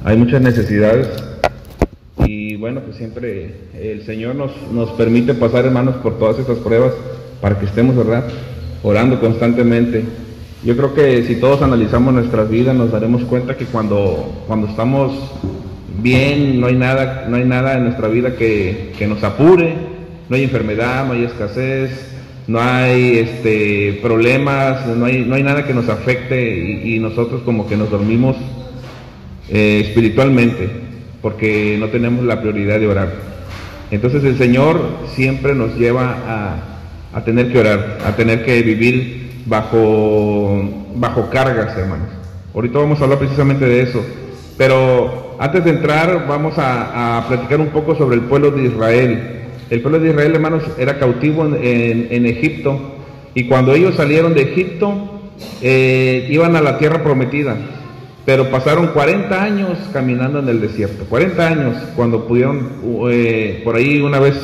Hay muchas necesidades y bueno, pues siempre el Señor nos permite pasar, hermanos, por todas estas pruebas para que estemos, ¿verdad?, orando constantemente. Yo creo que si todos analizamos nuestras vidas nos daremos cuenta que cuando estamos bien, no hay nada en nuestra vida que nos apure, no hay enfermedad, no hay escasez, no hay problemas, no hay nada que nos afecte y nosotros como que nos dormimos espiritualmente porque no tenemos la prioridad de orar. Entonces el Señor siempre nos lleva a tener que orar, a tener que vivir bajo cargas, hermanos. Ahorita vamos a hablar precisamente de eso, pero antes de entrar vamos a platicar un poco sobre el pueblo de Israel. El pueblo de Israel, hermanos, era cautivo en Egipto, y cuando ellos salieron de Egipto iban a la tierra prometida, pero pasaron 40 años caminando en el desierto. 40 años cuando pudieron, por ahí una vez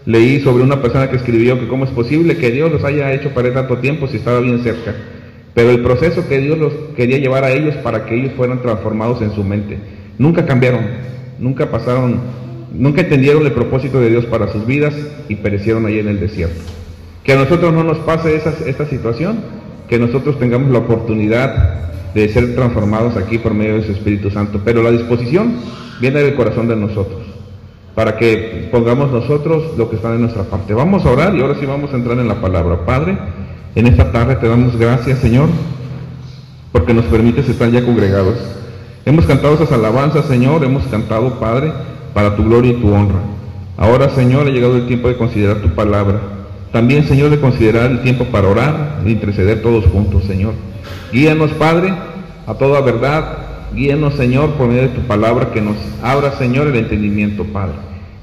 leí sobre una persona que escribió que cómo es posible que Dios los haya hecho para tanto tiempo si estaba bien cerca, pero el proceso que Dios los quería llevar a ellos para que ellos fueran transformados en su mente. Nunca cambiaron, nunca entendieron el propósito de Dios para sus vidas y perecieron ahí en el desierto. Que a nosotros no nos pase esta situación, que nosotros tengamos la oportunidad de ser transformados aquí por medio de su Espíritu Santo, pero la disposición viene del corazón de nosotros, para que pongamos nosotros lo que está de nuestra parte. Vamos a orar y ahora sí vamos a entrar en la palabra. Padre, en esta tarde te damos gracias, Señor, porque nos permites estar ya congregados. Hemos cantado esas alabanzas, Señor, hemos cantado, Padre, para tu gloria y tu honra. Ahora, Señor, ha llegado el tiempo de considerar tu palabra. También, Señor, de considerar el tiempo para orar e interceder todos juntos, Señor. Guíanos, Padre, a toda verdad. Guíanos, Señor, por medio de tu palabra, que nos abra, Señor, el entendimiento, Padre.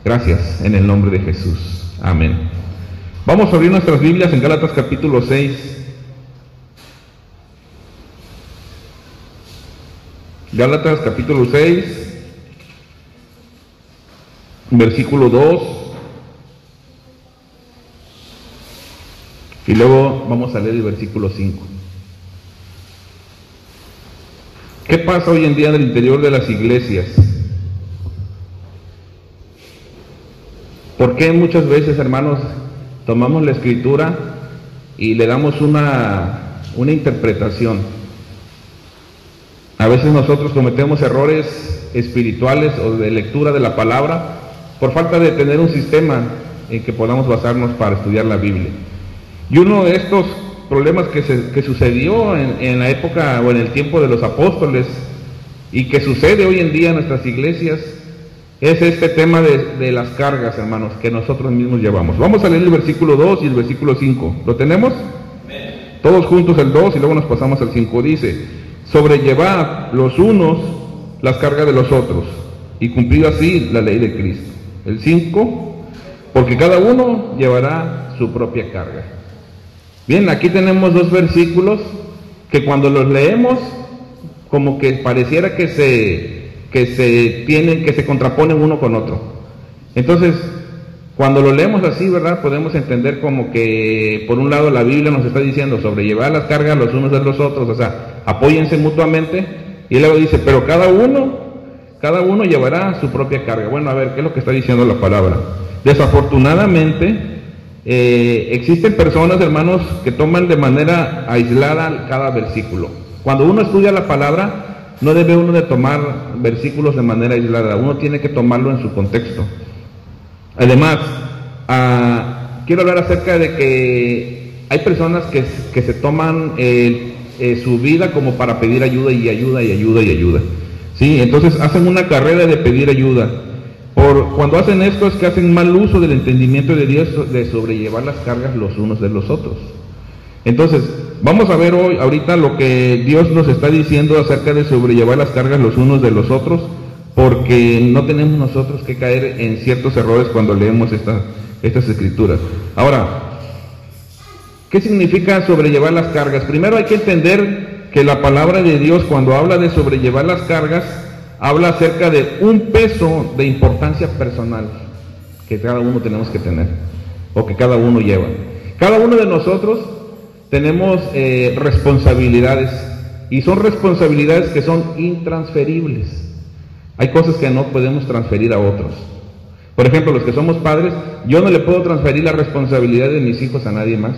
Gracias, en el nombre de Jesús. Amén. Vamos a abrir nuestras Biblias en Gálatas capítulo 6. Gálatas capítulo 6, versículo 2. Y luego vamos a leer el versículo 5. ¿Qué pasa hoy en día en el interior de las iglesias? ¿Por qué muchas veces, hermanos, tomamos la Escritura y le damos una interpretación? A veces nosotros cometemos errores espirituales o de lectura de la palabra por falta de tener un sistema en que podamos basarnos para estudiar la Biblia. Y uno de estos problemas que sucedió en la época o en el tiempo de los apóstoles y que sucede hoy en día en nuestras iglesias es este tema de las cargas, hermanos, que nosotros mismos llevamos. Vamos a leer el versículo 2 y el versículo 5. ¿Lo tenemos? Todos juntos el 2 y luego nos pasamos al 5. Dice: sobrellevad los unos las cargas de los otros y cumplid así la ley de Cristo. El 5, porque cada uno llevará su propia carga. Bien, aquí tenemos dos versículos que cuando los leemos como que pareciera que se contraponen uno con otro. Entonces, cuando lo leemos así, ¿verdad?, podemos entender como que por un lado la Biblia nos está diciendo sobrellevar las cargas los unos de los otros, o sea, apóyense mutuamente, y luego dice, pero cada uno llevará su propia carga. Bueno, a ver, ¿qué es lo que está diciendo la palabra? Desafortunadamente, existen personas, hermanos, que toman de manera aislada cada versículo. Cuando uno estudia la palabra, no debe uno de tomar versículos de manera aislada, uno tiene que tomarlo en su contexto. Además, quiero hablar acerca de que hay personas que se toman su vida como para pedir ayuda y ayuda y ayuda y ayuda, ¿sí? Entonces hacen una carrera de pedir ayuda. Cuando hacen esto es que hacen mal uso del entendimiento de Dios de sobrellevar las cargas los unos de los otros. Entonces, vamos a ver ahorita lo que Dios nos está diciendo acerca de sobrellevar las cargas los unos de los otros, porque no tenemos nosotros que caer en ciertos errores cuando leemos estas escrituras. Ahora, ¿qué significa sobrellevar las cargas? Primero hay que entender que la palabra de Dios, cuando habla de sobrellevar las cargas, habla acerca de un peso de importancia personal que cada uno tenemos que tener, o que cada uno lleva. Cada uno de nosotros tenemos responsabilidades Y son responsabilidades que son intransferibles. Hay cosas que no podemos transferir a otros. Por ejemplo, los que somos padres, yo no le puedo transferir la responsabilidad de mis hijos a nadie más.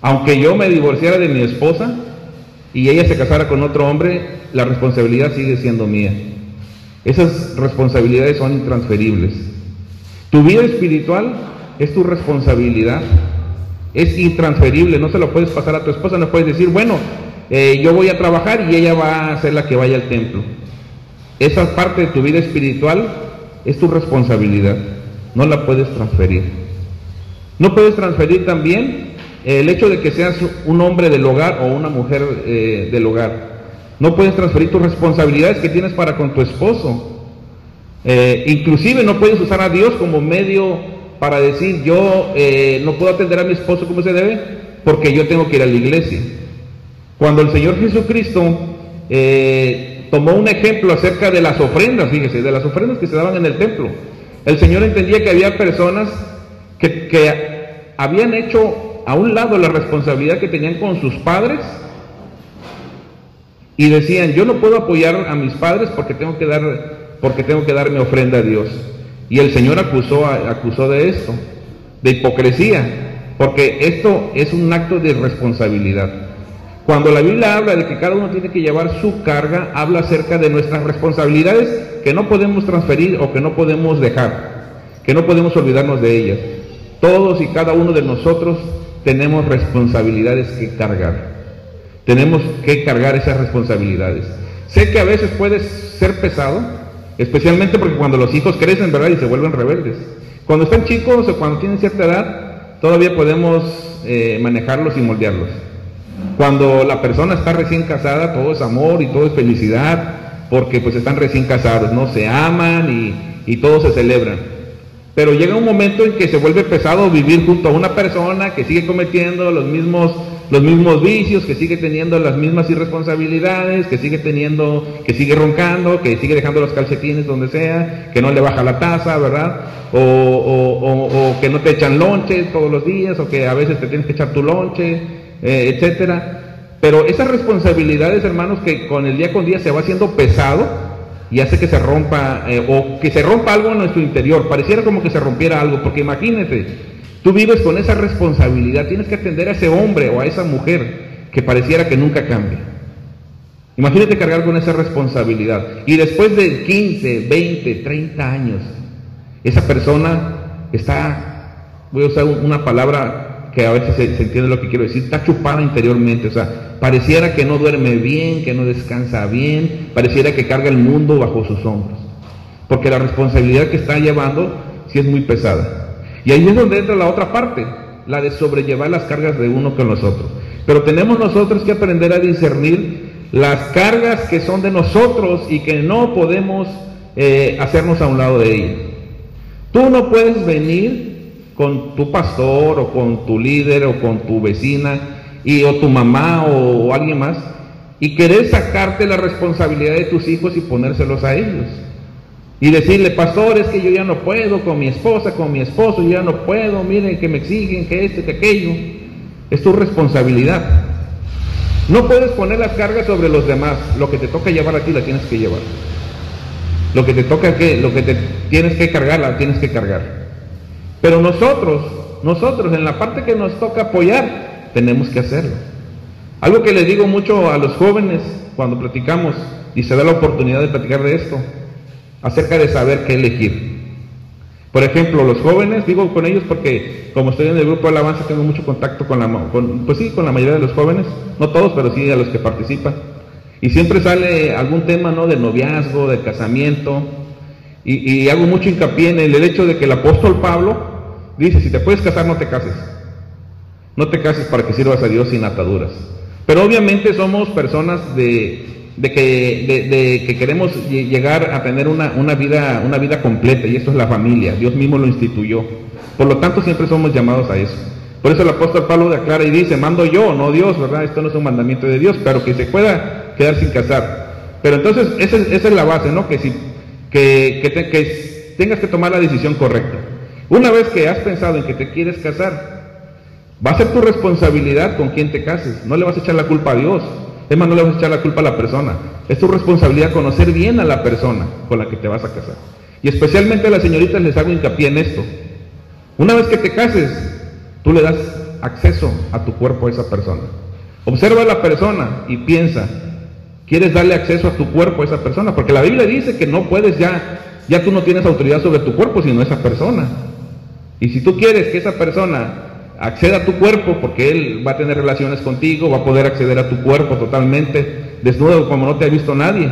Aunque yo me divorciara de mi esposa y ella se casara con otro hombre, la responsabilidad sigue siendo mía. Esas responsabilidades son intransferibles. Tu vida espiritual es tu responsabilidad, es intransferible, no se lo puedes pasar a tu esposa, no puedes decir, bueno, yo voy a trabajar y ella va a ser la que vaya al templo. Esa parte de tu vida espiritual es tu responsabilidad, no la puedes transferir. No puedes transferir también el hecho de que seas un hombre del hogar o una mujer del hogar. No puedes transferir tus responsabilidades que tienes para con tu esposo. Inclusive no puedes usar a Dios como medio para decir, yo no puedo atender a mi esposo como se debe porque yo tengo que ir a la iglesia. Cuando el Señor Jesucristo tomó un ejemplo acerca de las ofrendas, fíjese, de las ofrendas que se daban en el templo, el Señor entendía que había personas que habían hecho a un lado la responsabilidad que tenían con sus padres y decían, yo no puedo apoyar a mis padres porque tengo que dar mi ofrenda a Dios. Y el Señor acusó de esto, de hipocresía, porque esto es un acto de responsabilidad. Cuando la Biblia habla de que cada uno tiene que llevar su carga, habla acerca de nuestras responsabilidades que no podemos transferir o que no podemos dejar, que no podemos olvidarnos de ellas. Todos y cada uno de nosotros tenemos responsabilidades que cargar. Tenemos que cargar esas responsabilidades. Sé que a veces puede ser pesado, especialmente porque cuando los hijos crecen, ¿verdad? Y se vuelven rebeldes. Cuando están chicos o cuando tienen cierta edad, todavía podemos manejarlos y moldearlos. Cuando la persona está recién casada, todo es amor y todo es felicidad, porque pues están recién casados, ¿no? Se aman y todos se celebran. Pero llega un momento en que se vuelve pesado vivir junto a una persona que sigue cometiendo los mismos vicios, que sigue teniendo las mismas irresponsabilidades, que sigue roncando, que sigue dejando los calcetines donde sea, que no le baja la taza, ¿verdad? O que no te echan lonche todos los días, o que a veces te tienes que echar tu lonche, etcétera. Pero esas responsabilidades, hermanos, que con el día con día se va haciendo pesado, y hace que se rompa, o que se rompa algo en nuestro interior, pareciera como que se rompiera algo, porque imagínate, tú vives con esa responsabilidad, tienes que atender a ese hombre o a esa mujer que pareciera que nunca cambia. Imagínate cargar con esa responsabilidad, y después de 15, 20, 30 años, esa persona está, voy a usar una palabra que a veces se entiende lo que quiero decir, está chupada interiormente, o sea, pareciera que no duerme bien, que no descansa bien, pareciera que carga el mundo bajo sus hombros, porque la responsabilidad que está llevando sí es muy pesada. Y ahí es donde entra la otra parte, la de sobrellevar las cargas de uno con los otros. Pero tenemos nosotros que aprender a discernir las cargas que son de nosotros y que no podemos hacernos a un lado de ellas. Tú no puedes venir con tu pastor o con tu líder o con tu vecina o tu mamá o alguien más y querer sacarte la responsabilidad de tus hijos y ponérselos a ellos y decirle, pastor, es que yo ya no puedo con mi esposa, con mi esposo, yo ya no puedo, miren que me exigen, que esto, que aquello. Es tu responsabilidad. No puedes poner las cargas sobre los demás. Lo que te toca llevar a ti la tienes que llevar. Lo que te tienes que cargar la tienes que cargar. Pero nosotros en la parte que nos toca apoyar, tenemos que hacerlo. Algo que les digo mucho a los jóvenes cuando platicamos, y se da la oportunidad de platicar de esto, acerca de saber qué elegir. Por ejemplo, los jóvenes, digo con ellos porque como estoy en el grupo de alabanza tengo mucho contacto con la mayoría de los jóvenes, no todos, pero sí a los que participan. Y siempre sale algún tema, ¿no?, de noviazgo, de casamiento, y hago mucho hincapié en el hecho de que el apóstol Pablo dice, si te puedes casar, no te cases. No te cases para que sirvas a Dios sin ataduras. Pero obviamente somos personas de que queremos llegar a tener una vida completa, y esto es la familia. Dios mismo lo instituyó. Por lo tanto, siempre somos llamados a eso. Por eso el apóstol Pablo declara y dice, mando yo, no Dios, ¿verdad? Esto no es un mandamiento de Dios, pero que se pueda quedar sin casar. Pero entonces, esa es la base, ¿no? Que tengas que tomar la decisión correcta. Una vez que has pensado en que te quieres casar, va a ser tu responsabilidad con quién te cases. No le vas a echar la culpa a Dios. Es más, no le vas a echar la culpa a la persona. Es tu responsabilidad conocer bien a la persona con la que te vas a casar. Y especialmente a las señoritas les hago hincapié en esto. Una vez que te cases, tú le das acceso a tu cuerpo a esa persona. Observa a la persona y piensa, ¿quieres darle acceso a tu cuerpo a esa persona? Porque la Biblia dice que no puedes ya tú no tienes autoridad sobre tu cuerpo, sino esa persona. Y si tú quieres que esa persona acceda a tu cuerpo, porque él va a tener relaciones contigo, va a poder acceder a tu cuerpo totalmente desnudo como no te ha visto nadie,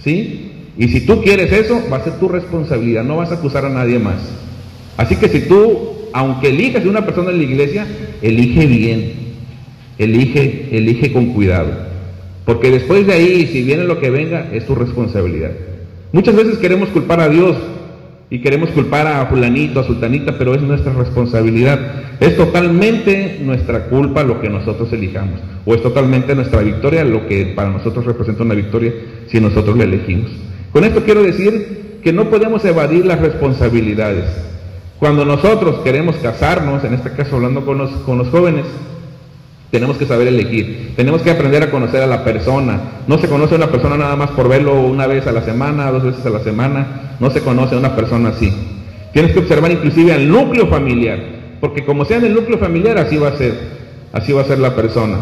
¿sí? Y si tú quieres eso, va a ser tu responsabilidad, no vas a acusar a nadie más. Así que si tú, aunque elijas de una persona en la iglesia, elige bien, elige con cuidado, porque después de ahí, si viene lo que venga, es tu responsabilidad. Muchas veces queremos culpar a Dios y queremos culpar a fulanito, a sultanita, pero es nuestra responsabilidad. Es totalmente nuestra culpa lo que nosotros elijamos, o es totalmente nuestra victoria lo que para nosotros representa una victoria si nosotros la elegimos. Con esto quiero decir que no podemos evadir las responsabilidades. Cuando nosotros queremos casarnos, en este caso hablando con los jóvenes, tenemos que saber elegir, tenemos que aprender a conocer a la persona. No se conoce a una persona nada más por verlo una vez a la semana, 2 veces a la semana, no se conoce a una persona así. Tienes que observar inclusive al núcleo familiar, porque como sea en el núcleo familiar, así va a ser la persona.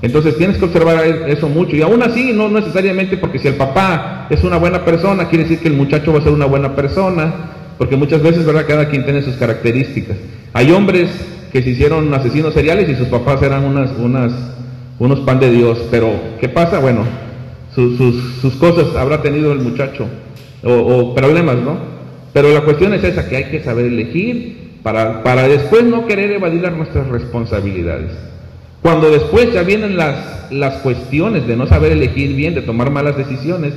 Entonces tienes que observar eso mucho, y aún así no necesariamente porque si el papá es una buena persona, quiere decir que el muchacho va a ser una buena persona, porque muchas veces, ¿verdad?, cada quien tiene sus características. Hay hombres que se hicieron asesinos seriales y sus papás eran unos pan de Dios, pero ¿qué pasa? Bueno, sus cosas habrá tenido el muchacho, o problemas, ¿no? Pero la cuestión es esa, que hay que saber elegir para después no querer evadir nuestras responsabilidades. Cuando después ya vienen las cuestiones de no saber elegir bien, de tomar malas decisiones,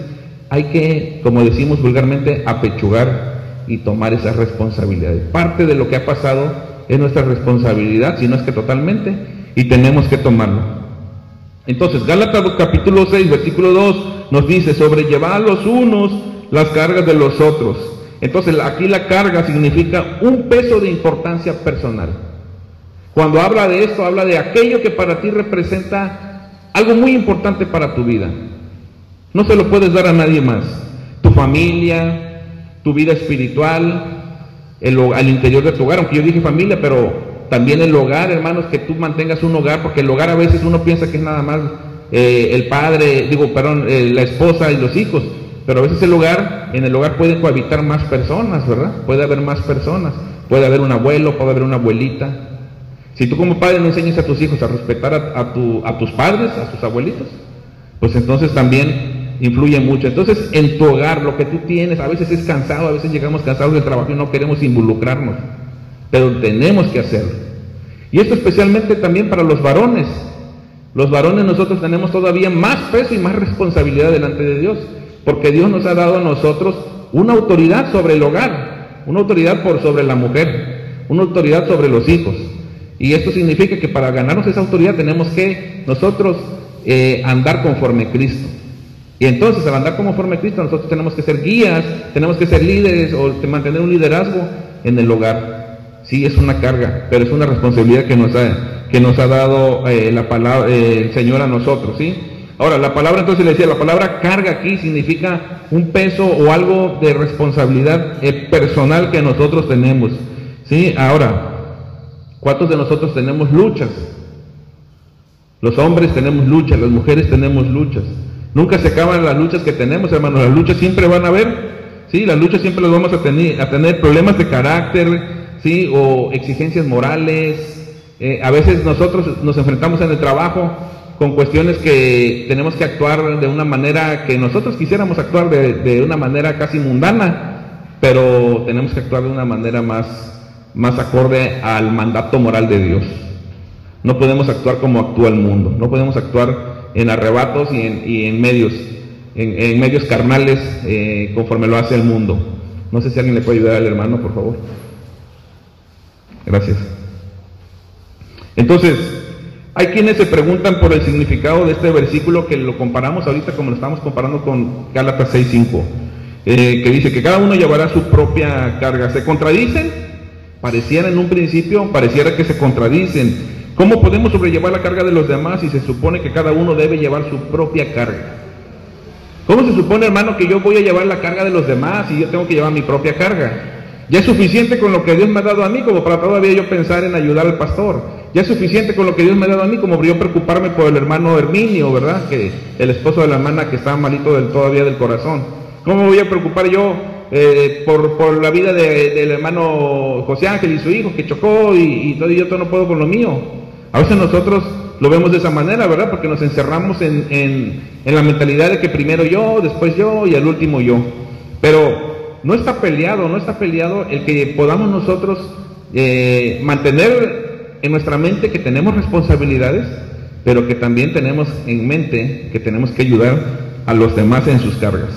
hay que, como decimos vulgarmente, apechugar y tomar esas responsabilidades. Parte de lo que ha pasado es nuestra responsabilidad, si no es que totalmente, y tenemos que tomarlo. Entonces, Gálatas capítulo 6, versículo 2, nos dice, sobrellevad los unos las cargas de los otros. Entonces, aquí la carga significa un peso de importancia personal. Cuando habla de esto, habla de aquello que para ti representa algo muy importante para tu vida. No se lo puedes dar a nadie más. Tu familia, tu vida espiritual, al interior de tu hogar, aunque yo dije familia, pero también el hogar, hermanos, que tú mantengas un hogar, porque el hogar a veces uno piensa que es nada más el padre, la esposa y los hijos, pero a veces en el hogar pueden cohabitar más personas, ¿verdad? Puede haber más personas, puede haber un abuelo, puede haber una abuelita. Si tú como padre no enseñas a tus hijos a respetar a tus padres, a tus abuelitos, pues entonces también influye mucho. Entonces, en tu hogar, lo que tú tienes, a veces es cansado, a veces llegamos cansados del trabajo y no queremos involucrarnos, pero tenemos que hacerlo. Y esto especialmente también para los varones. Los varones nosotros tenemos todavía más peso y más responsabilidad delante de Dios, porque Dios nos ha dado a nosotros una autoridad sobre el hogar, una autoridad sobre la mujer, una autoridad sobre los hijos. Y esto significa que para ganarnos esa autoridad tenemos que nosotros andar conforme a Cristo. Y entonces, al andar conforme a Cristo, nosotros tenemos que ser guías, tenemos que ser líderes o mantener un liderazgo en el hogar. Sí, es una carga, pero es una responsabilidad que nos ha dado la palabra, el Señor a nosotros, ¿sí? Ahora, la palabra, entonces le decía, la palabra carga aquí significa un peso o algo de responsabilidad personal que nosotros tenemos, ¿sí? Ahora, ¿cuántos de nosotros tenemos luchas? Los hombres tenemos luchas, las mujeres tenemos luchas. Nunca se acaban las luchas que tenemos, hermanos. Las luchas siempre van a haber, ¿sí? Las luchas siempre las vamos a tener problemas de carácter, ¿sí? O exigencias morales. A veces nosotros nos enfrentamos en el trabajo con cuestiones que tenemos que actuar de una manera que nosotros quisiéramos actuar de una manera casi mundana, pero tenemos que actuar de una manera más acorde al mandato moral de Dios. No podemos actuar como actúa el mundo, no podemos actuar en arrebatos y en medios carnales conforme lo hace el mundo. No sé si alguien le puede ayudar al hermano, por favor. Gracias. Entonces, hay quienes se preguntan por el significado de este versículo, que lo comparamos ahorita como lo estamos comparando con Gálatas 6:5, que dice que cada uno llevará su propia carga. ¿Se contradicen? Pareciera en un principio, pareciera que se contradicen. ¿Cómo podemos sobrellevar la carga de los demás si se supone que cada uno debe llevar su propia carga? ¿Cómo se supone, hermano, que yo voy a llevar la carga de los demás y yo tengo que llevar mi propia carga? Ya es suficiente con lo que Dios me ha dado a mí como para todavía yo pensar en ayudar al pastor. Ya es suficiente con lo que Dios me ha dado a mí como yo preocuparme por el hermano Herminio, ¿verdad? Que el esposo de la hermana que está malito todavía del corazón. ¿Cómo voy a preocupar yo por la vida del hermano José Ángel y su hijo que chocó y todo, y yo no puedo con lo mío? A veces nosotros lo vemos de esa manera, ¿verdad? Porque nos encerramos en la mentalidad de que primero yo, después yo y al último yo. Pero no está peleado el que podamos nosotros mantener en nuestra mente que tenemos responsabilidades, pero que también tenemos en mente que tenemos que ayudar a los demás en sus cargas.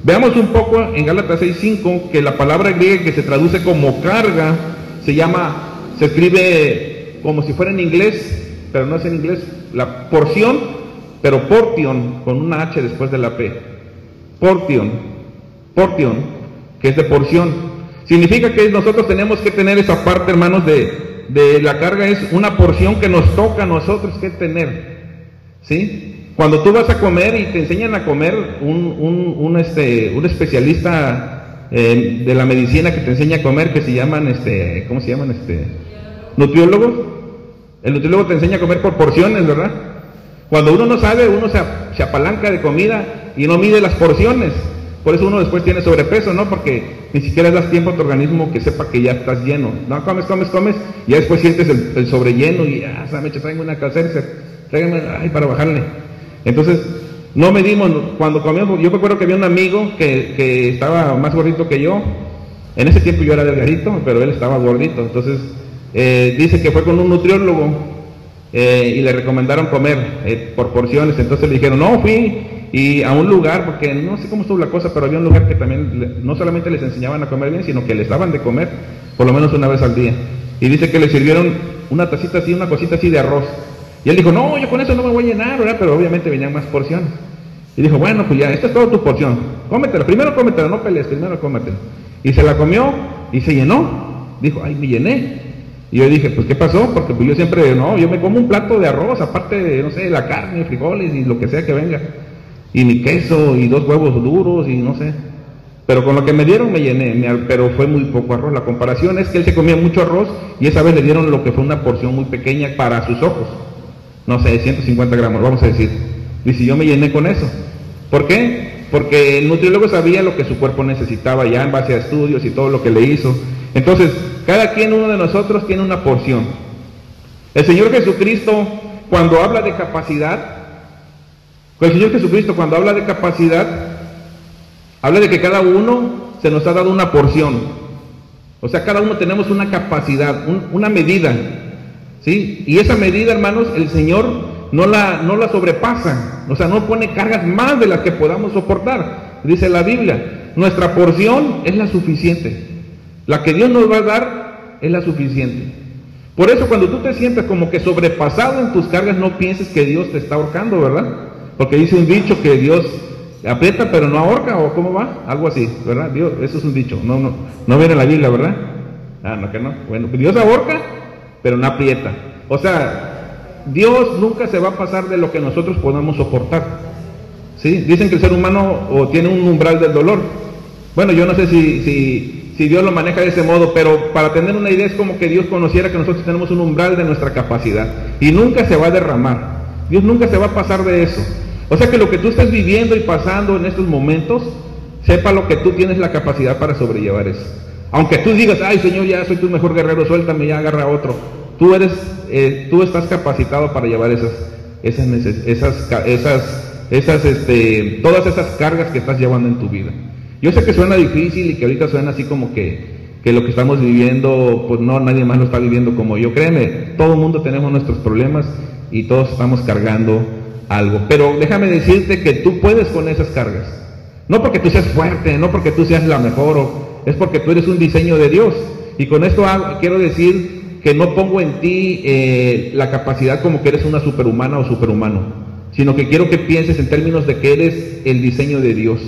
Veamos un poco en Gálatas 6:5 que la palabra griega que se traduce como carga se escribe como si fuera en inglés, pero no es en inglés, la porción, pero portion, con una H después de la P. Portion, que es de porción. Significa que nosotros tenemos que tener esa parte, hermanos, de la carga, es una porción que nos toca a nosotros que tener, ¿sí? Cuando tú vas a comer y te enseñan a comer un especialista de la medicina que te enseña a comer, que se llaman, ¿cómo se llaman? Nutriólogos. El nutriólogo te enseña a comer por porciones, ¿verdad? Cuando uno no sabe, uno se apalanca de comida y no mide las porciones. Por eso uno después tiene sobrepeso, ¿no? Porque ni siquiera das tiempo a tu organismo que sepa que ya estás lleno. No, comes, y ya después sientes el sobrelleno y tráigame una calcerse, tráigame, para bajarle. Entonces, no medimos. Cuando comíamos, yo recuerdo que había un amigo que estaba más gordito que yo. En ese tiempo yo era delgadito, pero él estaba gordito. Entonces, dice que fue con un nutriólogo y le recomendaron comer por porciones. Entonces le dijeron, no, fui y a un lugar, porque no sé cómo estuvo la cosa, pero había un lugar que también no solamente les enseñaban a comer bien, sino que les daban de comer por lo menos una vez al día. Y dice que le sirvieron una tacita así, una cosita así de arroz. Y él dijo, no, yo con eso no me voy a llenar, ¿verdad? Pero obviamente venían más porciones. Y dijo, bueno, pues ya, esta es toda tu porción. Cómetela, primero cómetela, no pelees, primero cómetela. Y se la comió y se llenó. Dijo, ay, me llené. Y yo dije, pues, ¿qué pasó? Porque pues yo siempre, yo me como un plato de arroz, aparte de, no sé, la carne, frijoles y lo que sea que venga. Y mi queso y 2 huevos duros y no sé. Pero con lo que me dieron me llené, pero fue muy poco arroz. La comparación es que él se comía mucho arroz y esa vez le dieron lo que fue una porción muy pequeña para sus ojos. No sé, 150 gramos, vamos a decir. Dice, yo me llené con eso. ¿Por qué? Porque el nutriólogo sabía lo que su cuerpo necesitaba ya en base a estudios y todo lo que le hizo. Entonces, cada quien, uno de nosotros, tiene una porción. El Señor Jesucristo, cuando habla de capacidad, habla de que cada uno se nos ha dado una porción. O sea, cada uno tenemos una capacidad, una medida, ¿sí? Y esa medida, hermanos, el Señor no la sobrepasa. O sea, no pone cargas más de las que podamos soportar. Dice la Biblia, nuestra porción es la suficiente. La que Dios nos va a dar es la suficiente. Por eso cuando tú te sientas como que sobrepasado en tus cargas, no pienses que Dios te está ahorcando, ¿verdad? Porque dice un dicho que Dios aprieta pero no ahorca, o ¿cómo va? Algo así, ¿verdad? Dios, eso es un dicho, no viene en la Biblia, ¿verdad? No, que no. Bueno, Dios ahorca pero no aprieta. O sea, Dios nunca se va a pasar de lo que nosotros podamos soportar, ¿sí? Dicen que el ser humano tiene un umbral del dolor. Bueno, yo no sé si Dios lo maneja de ese modo, pero para tener una idea es como que Dios conociera que nosotros tenemos un umbral de nuestra capacidad y nunca se va a derramar. Dios nunca se va a pasar de eso. O sea que lo que tú estés viviendo y pasando en estos momentos, sepa lo que tú tienes la capacidad para sobrellevar eso. Aunque tú digas, ay Señor, ya soy tu mejor guerrero, suéltame, ya agarra a otro. Tú estás capacitado para llevar todas esas cargas que estás llevando en tu vida. Yo sé que suena difícil y que ahorita suena así como que lo que estamos viviendo, pues no, nadie más lo está viviendo como yo. Créeme, todo el mundo tenemos nuestros problemas y todos estamos cargando algo. Pero déjame decirte que tú puedes con esas cargas. No porque tú seas fuerte, no porque tú seas la mejor, es porque tú eres un diseño de Dios. Y con esto quiero decir que no pongo en ti la capacidad como que eres una superhumana o superhumano, sino que quiero que pienses en términos de que eres el diseño de Dios.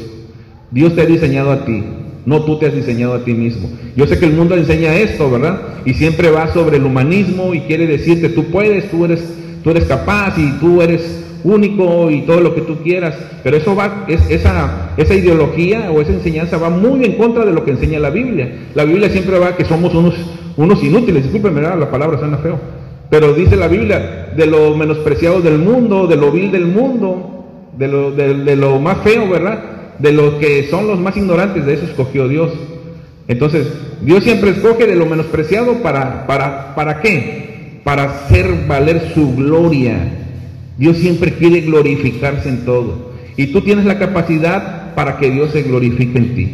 Dios te ha diseñado a ti. no tú te has diseñado a ti mismo. Yo sé que el mundo enseña esto, ¿verdad? Y siempre va sobre el humanismo y quiere decirte, tú puedes, tú eres capaz y tú eres único y todo lo que tú quieras, pero eso va, esa ideología o esa enseñanza va muy en contra de lo que enseña la Biblia. La Biblia siempre va que somos unos inútiles, discúlpenme, la palabra suena feo, pero dice la Biblia, de lo menospreciado del mundo, de lo vil del mundo, de lo más feo, ¿verdad? De los que son los más ignorantes, de eso escogió Dios. Entonces, Dios siempre escoge de lo menospreciado ¿para qué? Para hacer valer su gloria. Dios siempre quiere glorificarse en todo. Y tú tienes la capacidad para que Dios se glorifique en ti.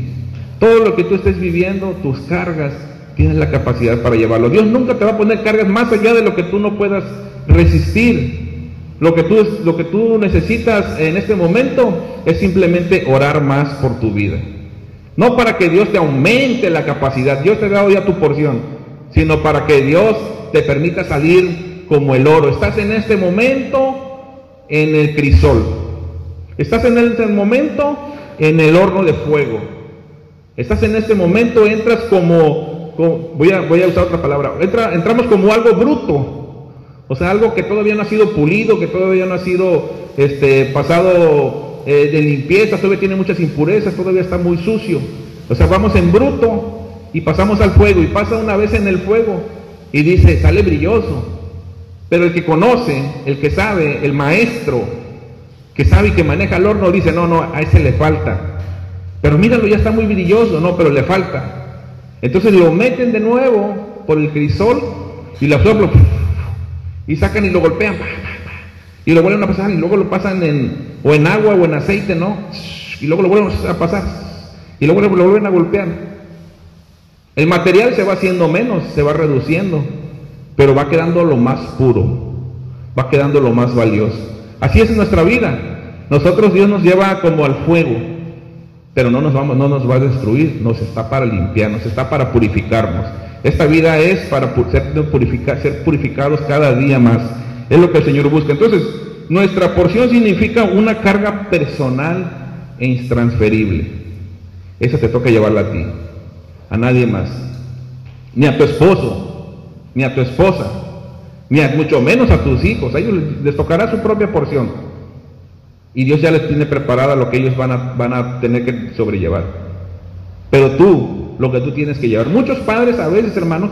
Todo lo que tú estés viviendo, tus cargas, tienes la capacidad para llevarlo. Dios nunca te va a poner cargas más allá de lo que tú no puedas resistir. Lo que tú necesitas en este momento es simplemente orar más por tu vida. No para que Dios te aumente la capacidad, Dios te ha dado ya tu porción, sino para que Dios te permita salir como el oro. Estás en este momento en el crisol. Estás en este momento en el horno de fuego. Estás en este momento, entras como voy a usar otra palabra, entramos como algo bruto, o sea, algo que todavía no ha sido pulido, que todavía no ha sido pasado de limpieza, todavía tiene muchas impurezas, todavía está muy sucio. O sea, vamos en bruto y pasamos al fuego, y pasa una vez en el fuego y dice, sale brilloso. Pero el que conoce, el que sabe, el maestro, que sabe y que maneja el horno, dice, no, a ese le falta. Pero míralo, ya está muy brilloso, no, pero le falta. Entonces lo meten de nuevo por el crisol y la soplan, y sacan y lo golpean, y lo vuelven a pasar, y luego lo pasan o en agua o en aceite, ¿no? Y luego lo vuelven a pasar, y luego lo vuelven a golpear. El material se va haciendo menos, se va reduciendo, pero va quedando lo más puro, va quedando lo más valioso. Así es nuestra vida. Nosotros, Dios nos lleva como al fuego, pero no nos va a destruir, nos está para limpiarnos, está para purificarnos. Esta vida es para ser purificados cada día más. Es lo que el Señor busca. Entonces, nuestra porción significa una carga personal e intransferible. Esa te toca llevarla a ti, a nadie más, ni a tu esposo, ni a tu esposa, ni mucho menos a tus hijos. A ellos les tocará su propia porción, y Dios ya les tiene preparada lo que ellos van a tener que sobrellevar. Pero tú, lo que tú tienes que llevar. Muchos padres a veces, hermanos,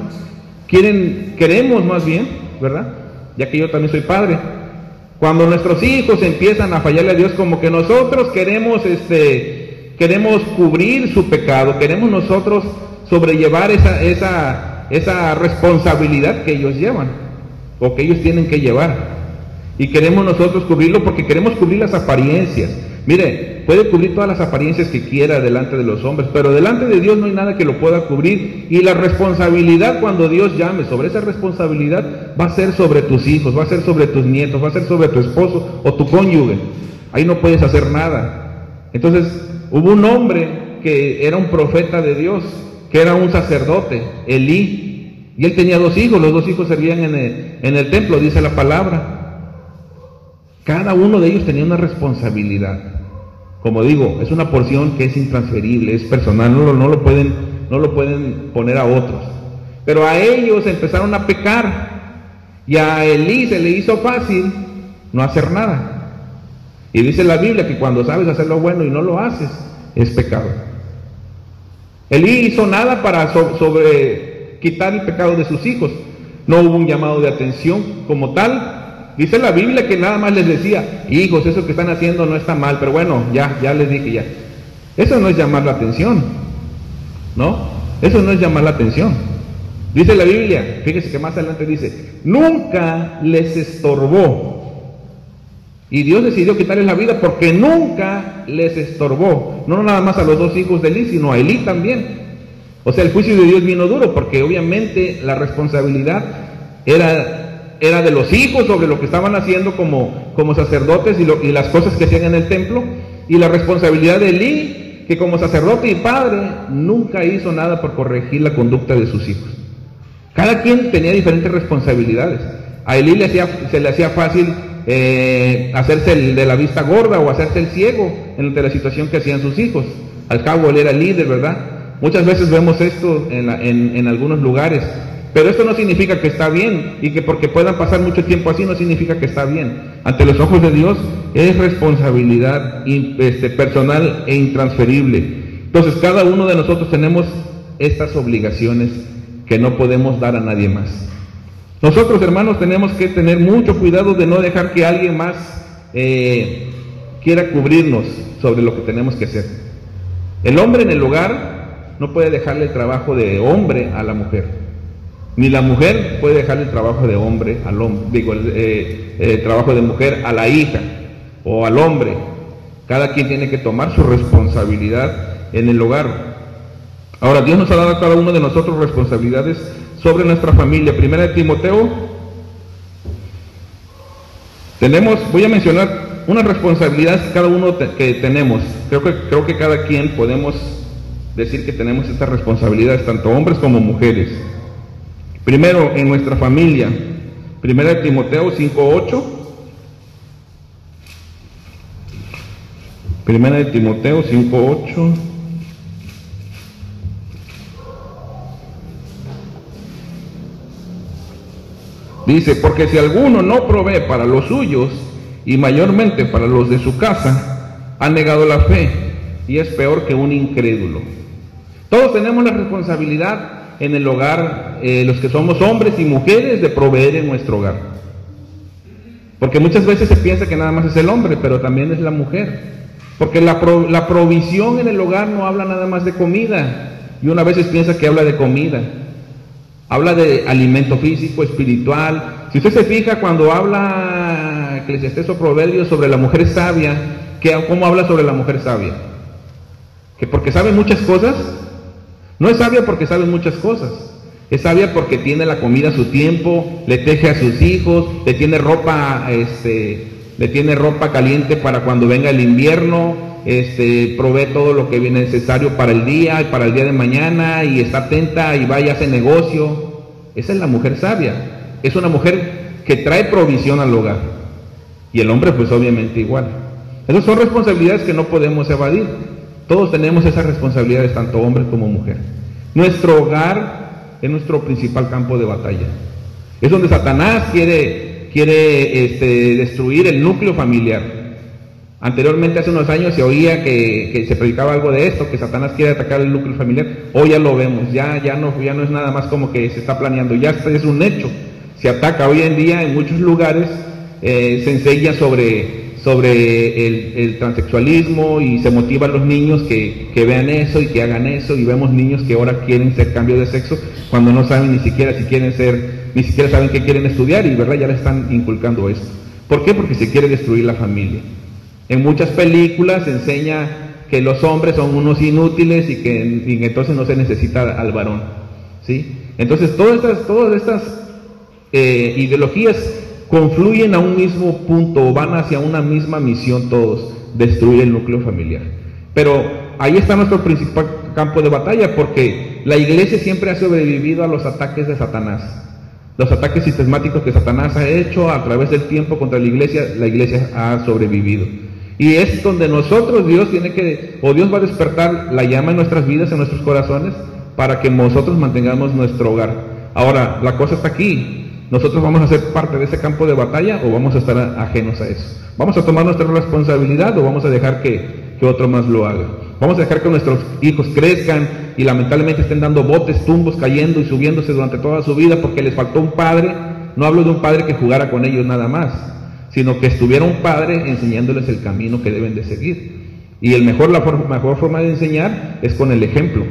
queremos más bien, ¿verdad? Ya que yo también soy padre, cuando nuestros hijos empiezan a fallarle a Dios, como que nosotros queremos cubrir su pecado, queremos nosotros sobrellevar esa responsabilidad que ellos llevan, o que ellos tienen que llevar, y queremos nosotros cubrirlo porque queremos cubrir las apariencias. Mire, puede cubrir todas las apariencias que quiera delante de los hombres, pero delante de Dios no hay nada que lo pueda cubrir, y la responsabilidad, cuando Dios llame, sobre esa responsabilidad va a ser sobre tus hijos, va a ser sobre tus nietos, va a ser sobre tu esposo o tu cónyuge. Ahí no puedes hacer nada. Entonces, hubo un hombre que era un profeta de Dios, que era un sacerdote, Elí, y él tenía 2 hijos, los 2 hijos servían en el templo, dice la palabra. Cada uno de ellos tenía una responsabilidad. Como digo, es una porción que es intransferible, es personal, no lo pueden poner a otros. Pero a ellos empezaron a pecar, y a Elí se le hizo fácil no hacer nada. Y dice la Biblia que cuando sabes hacer lo bueno y no lo haces, es pecado. Elí hizo nada para quitar el pecado de sus hijos. No hubo un llamado de atención como tal. Dice la Biblia que nada más les decía, hijos, eso que están haciendo no está mal, pero bueno, ya les dije ya. Eso no es llamar la atención, ¿no? Eso no es llamar la atención. Dice la Biblia, fíjese que más adelante dice, nunca les estorbó. Y Dios decidió quitarles la vida porque nunca les estorbó. No nada más a los 2 hijos de Elí, sino a Elí también. O sea, el juicio de Dios vino duro, porque obviamente la responsabilidad era de los hijos sobre lo que estaban haciendo como sacerdotes y las cosas que hacían en el templo, y la responsabilidad de Elí, que como sacerdote y padre nunca hizo nada por corregir la conducta de sus hijos. Cada quien tenía diferentes responsabilidades. A Elí se le hacía fácil hacerse el de la vista gorda o hacerse el ciego ante la situación que hacían sus hijos. Al cabo él era el líder, ¿verdad? Muchas veces vemos esto en algunos lugares, pero esto no significa que está bien, y que porque puedan pasar mucho tiempo así no significa que está bien. Ante los ojos de Dios es responsabilidad personal e intransferible. Entonces cada uno de nosotros tenemos estas obligaciones que no podemos dar a nadie más. Nosotros, hermanos, tenemos que tener mucho cuidado de no dejar que alguien más quiera cubrirnos sobre lo que tenemos que hacer. El hombre en el hogar no puede dejarle el trabajo de hombre a la mujer, ni la mujer puede dejarle el trabajo de hombre al hombre, el trabajo de mujer a la hija o al hombre. Cada quien tiene que tomar su responsabilidad en el hogar. Ahora, Dios nos ha dado a cada uno de nosotros responsabilidades sobre nuestra familia. Primera de Timoteo, voy a mencionar unas responsabilidades que cada uno que tenemos. Creo que cada quien podemos decir que tenemos estas responsabilidades, tanto hombres como mujeres. Primero, en nuestra familia, Primera de Timoteo 5:8. Primera de Timoteo 5:8. Dice, porque si alguno no provee para los suyos, y mayormente para los de su casa, ha negado la fe, y es peor que un incrédulo. Todos tenemos la responsabilidad en el hogar, los que somos hombres y mujeres, de proveer en nuestro hogar. Porque muchas veces se piensa que nada más es el hombre, pero también es la mujer. Porque la provisión en el hogar no habla nada más de comida, y uno a veces piensa que habla de comida. Habla de alimento físico, espiritual. Si usted se fija cuando habla Eclesiastés o Proverbios sobre la mujer sabia, ¿cómo habla sobre la mujer sabia? Que porque sabe muchas cosas. No es sabia porque sabe muchas cosas, es sabia porque tiene la comida a su tiempo, le teje a sus hijos, le tiene ropa caliente para cuando venga el invierno, provee todo lo que es necesario para el día y para el día de mañana, y está atenta y va y hace negocio. Esa es la mujer sabia, es una mujer que trae provisión al hogar, y el hombre pues obviamente igual. Esas son responsabilidades que no podemos evadir. Todos tenemos esas responsabilidades, tanto hombre como mujer. Nuestro hogar es nuestro principal campo de batalla. Es donde Satanás quiere destruir el núcleo familiar. Anteriormente, hace unos años, se oía que se predicaba algo de esto, que Satanás quiere atacar el núcleo familiar. Hoy ya lo vemos, ya no es nada más como que se está planeando, ya es un hecho. Se ataca hoy en día en muchos lugares, se enseña sobre el transexualismo, y se motiva a los niños que vean eso y que hagan eso, y vemos niños que ahora quieren hacer cambio de sexo cuando no saben ni siquiera si quieren ni siquiera saben qué quieren estudiar, y verdad ya les están inculcando esto. ¿Por qué? Porque se quiere destruir la familia. En muchas películas se enseña que los hombres son unos inútiles y que entonces no se necesita al varón, ¿sí? Entonces todas estas ideologías confluyen a un mismo punto, van hacia una misma misión todos, destruir el núcleo familiar. Pero ahí está nuestro principal campo de batalla, porque la iglesia siempre ha sobrevivido a los ataques de Satanás, los ataques sistemáticos que Satanás ha hecho a través del tiempo contra la iglesia ha sobrevivido. Y es donde nosotros, Dios va a despertar la llama en nuestras vidas, en nuestros corazones, para que nosotros mantengamos nuestro hogar. Ahora, la cosa está aquí. ¿Nosotros vamos a ser parte de ese campo de batalla o vamos a estar ajenos a eso? ¿Vamos a tomar nuestra responsabilidad o vamos a dejar que otro más lo haga? ¿Vamos a dejar que nuestros hijos crezcan y lamentablemente estén dando botes, tumbos, cayendo y subiéndose durante toda su vida porque les faltó un padre? No hablo de un padre que jugara con ellos nada más, sino que estuviera un padre enseñándoles el camino que deben de seguir. Y la mejor forma de enseñar es con el ejemplo.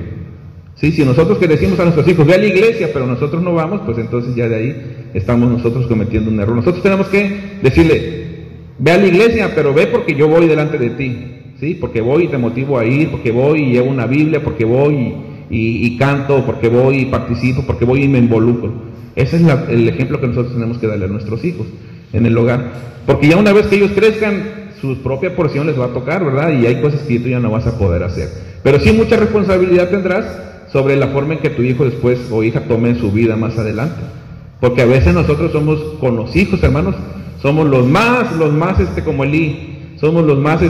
¿Sí? Si nosotros que decimos a nuestros hijos, ve a la iglesia, pero nosotros no vamos, pues entonces ya de ahí estamos nosotros cometiendo un error. Nosotros tenemos que decirle, ve a la iglesia, pero ve porque yo voy delante de ti, ¿sí? Porque voy y te motivo a ir, porque voy y llevo una Biblia, porque voy y canto, porque voy y participo, porque voy y me involucro. Ese es el ejemplo que nosotros tenemos que darle a nuestros hijos en el hogar. Porque ya una vez que ellos crezcan, su propia porción les va a tocar, ¿verdad? Y hay cosas que tú ya no vas a poder hacer. Pero sí mucha responsabilidad tendrás sobre la forma en que tu hijo después o hija tome su vida más adelante. Porque a veces nosotros somos, con los hijos, hermanos, somos los más como Elí, somos los más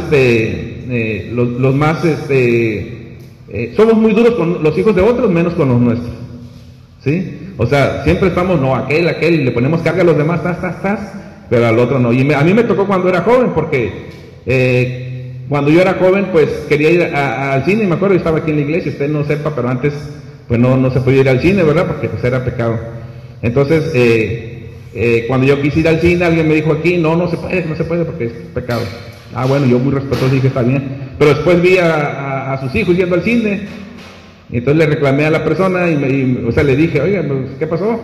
somos muy duros con los hijos de otros, menos con los nuestros, ¿sí? O sea, siempre estamos, no, aquel, y le ponemos carga a los demás, pero al otro no. Y a mí me tocó cuando era joven, porque cuando yo era joven, pues quería ir al cine, me acuerdo, yo estaba aquí en la iglesia, usted no sepa, pero antes, pues no se podía ir al cine, ¿verdad? Porque pues era pecado. Entonces, cuando yo quise ir al cine, alguien me dijo aquí, no se puede porque es pecado. Ah, bueno, yo muy respetuoso dije, está bien. Pero después vi a sus hijos yendo al cine, y entonces le reclamé a la persona o sea, le dije, oiga, pues, ¿qué pasó?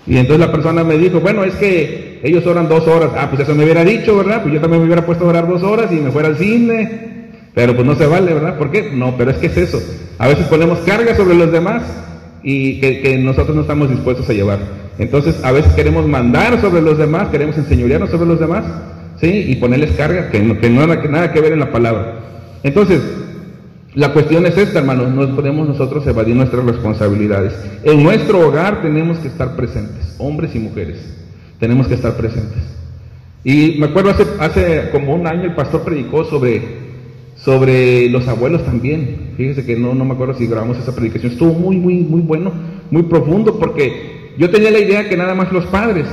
Y entonces la persona me dijo, bueno, es que ellos oran 2 horas. Ah, pues eso me hubiera dicho, ¿verdad? Pues yo también me hubiera puesto a orar 2 horas y me fuera al cine. Pero pues no se vale, ¿verdad? ¿Por qué? No, pero es que es eso. A veces ponemos carga sobre los demás y que nosotros no estamos dispuestos a llevar. Entonces, a veces queremos mandar sobre los demás, queremos enseñorearnos sobre los demás, ¿sí? Y ponerles carga que no nada que ver en la palabra. Entonces, la cuestión es esta, hermanos, no podemos nosotros evadir nuestras responsabilidades. En nuestro hogar tenemos que estar presentes, hombres y mujeres, tenemos que estar presentes. Y me acuerdo hace como un año el pastor predicó sobre los abuelos también. Fíjese que no me acuerdo si grabamos esa predicación, estuvo muy bueno, muy profundo, porque yo tenía la idea que nada más los padres,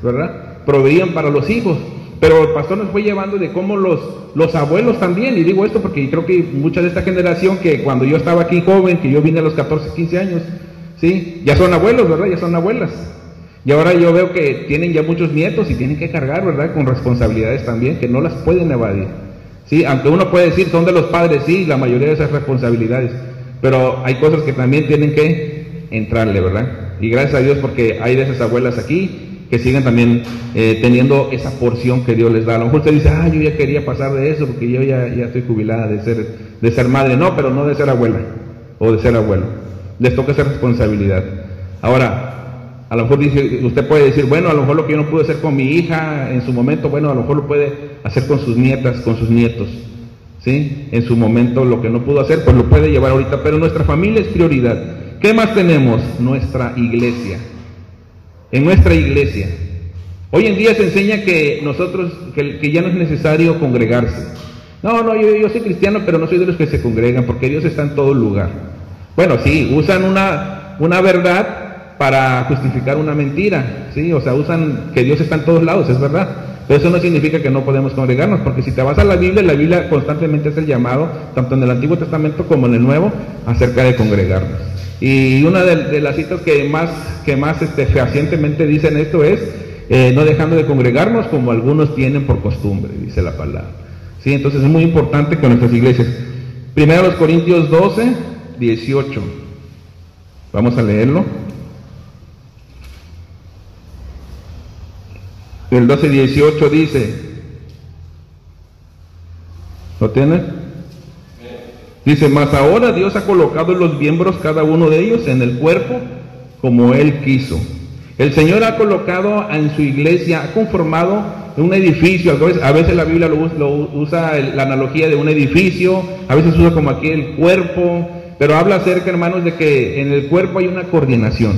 ¿verdad?, proveían para los hijos. Pero el pastor nos fue llevando de cómo los abuelos también, y digo esto porque creo que mucha de esta generación que cuando yo estaba aquí joven, que yo vine a los 14, 15 años, ¿sí? Ya son abuelos, ¿verdad? Ya son abuelas. Y ahora yo veo que tienen ya muchos nietos y tienen que cargar, ¿verdad?, con responsabilidades también, que no las pueden evadir, ¿sí? Aunque uno puede decir, son de los padres, sí, la mayoría de esas responsabilidades, pero hay cosas que también tienen que entrarle, ¿verdad? Y gracias a Dios porque hay de esas abuelas aquí, que sigan también teniendo esa porción que Dios les da. A lo mejor usted dice, yo ya quería pasar de eso porque yo ya estoy jubilada de ser madre. No, pero no de ser abuela o de ser abuelo. Les toca esa responsabilidad. Ahora, a lo mejor usted puede decir, bueno, a lo mejor lo que yo no pude hacer con mi hija en su momento, bueno, a lo mejor lo puede hacer con sus nietas, con sus nietos, ¿sí? En su momento lo que no pudo hacer, pues lo puede llevar ahorita, pero nuestra familia es prioridad. ¿Qué más tenemos? Nuestra iglesia. En nuestra iglesia, hoy en día se enseña que nosotros, que ya no es necesario congregarse. Yo soy cristiano, pero no soy de los que se congregan, porque Dios está en todo lugar. Bueno, sí, usan una verdad para justificar una mentira, ¿sí? O sea, usan que Dios está en todos lados, es verdad. Pero eso no significa que no podemos congregarnos, porque si te vas a la Biblia constantemente es el llamado, tanto en el Antiguo Testamento como en el Nuevo, acerca de congregarnos. Y una de las citas que más fehacientemente dicen esto es, no dejando de congregarnos como algunos tienen por costumbre, dice la palabra. ¿Sí? Entonces es muy importante que nuestras iglesias. Primero los Corintios 12, 18. Vamos a leerlo. El 12, 18 dice, ¿lo tienes? Dice, mas ahora Dios ha colocado en los miembros cada uno de ellos en el cuerpo como Él quiso. El Señor ha colocado en su iglesia, ha conformado un edificio. A veces la Biblia lo usa la analogía de un edificio, a veces usa como aquí el cuerpo, pero habla acerca, hermanos, de que en el cuerpo hay una coordinación.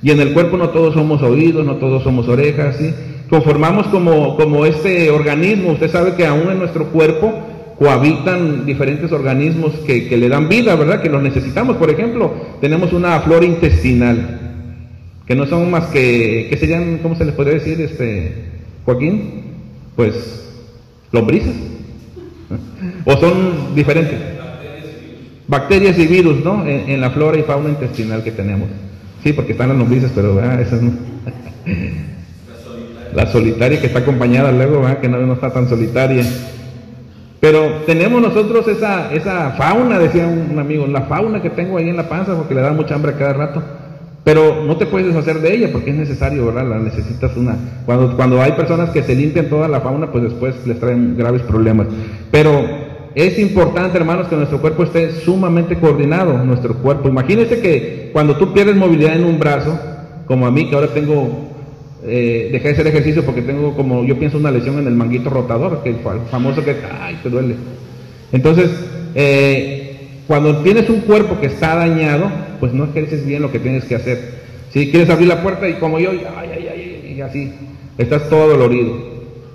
Y en el cuerpo no todos somos oídos, no todos somos orejas, ¿sí? Conformamos como este organismo. Usted sabe que aún en nuestro cuerpo cohabitan diferentes organismos que le dan vida, ¿verdad? Que los necesitamos. Por ejemplo, tenemos una flora intestinal, que no son más que serían, ¿cómo se les podría decir, Joaquín? Pues, lombrices. ¿O son diferentes? Bacterias y virus, ¿no? En la flora y fauna intestinal que tenemos. Sí, porque están las lombrices, pero esas no. La solitaria que está acompañada luego, ¿verdad? Que no está tan solitaria. Pero tenemos nosotros esa fauna, decía un amigo, la fauna que tengo ahí en la panza porque le da mucha hambre a cada rato. Pero no te puedes deshacer de ella porque es necesario, ¿verdad? La necesitas cuando hay personas que se limpian toda la fauna, pues después les traen graves problemas. Pero es importante, hermanos, que nuestro cuerpo esté sumamente coordinado, nuestro cuerpo. Imagínense que cuando tú pierdes movilidad en un brazo, como a mí, que ahora dejé de hacer ejercicio porque tengo yo pienso una lesión en el manguito rotador, que el famoso que, te duele. Entonces, cuando tienes un cuerpo que está dañado, pues no ejerces bien lo que tienes que hacer. Si quieres abrir la puerta y como yo, y así, estás todo dolorido.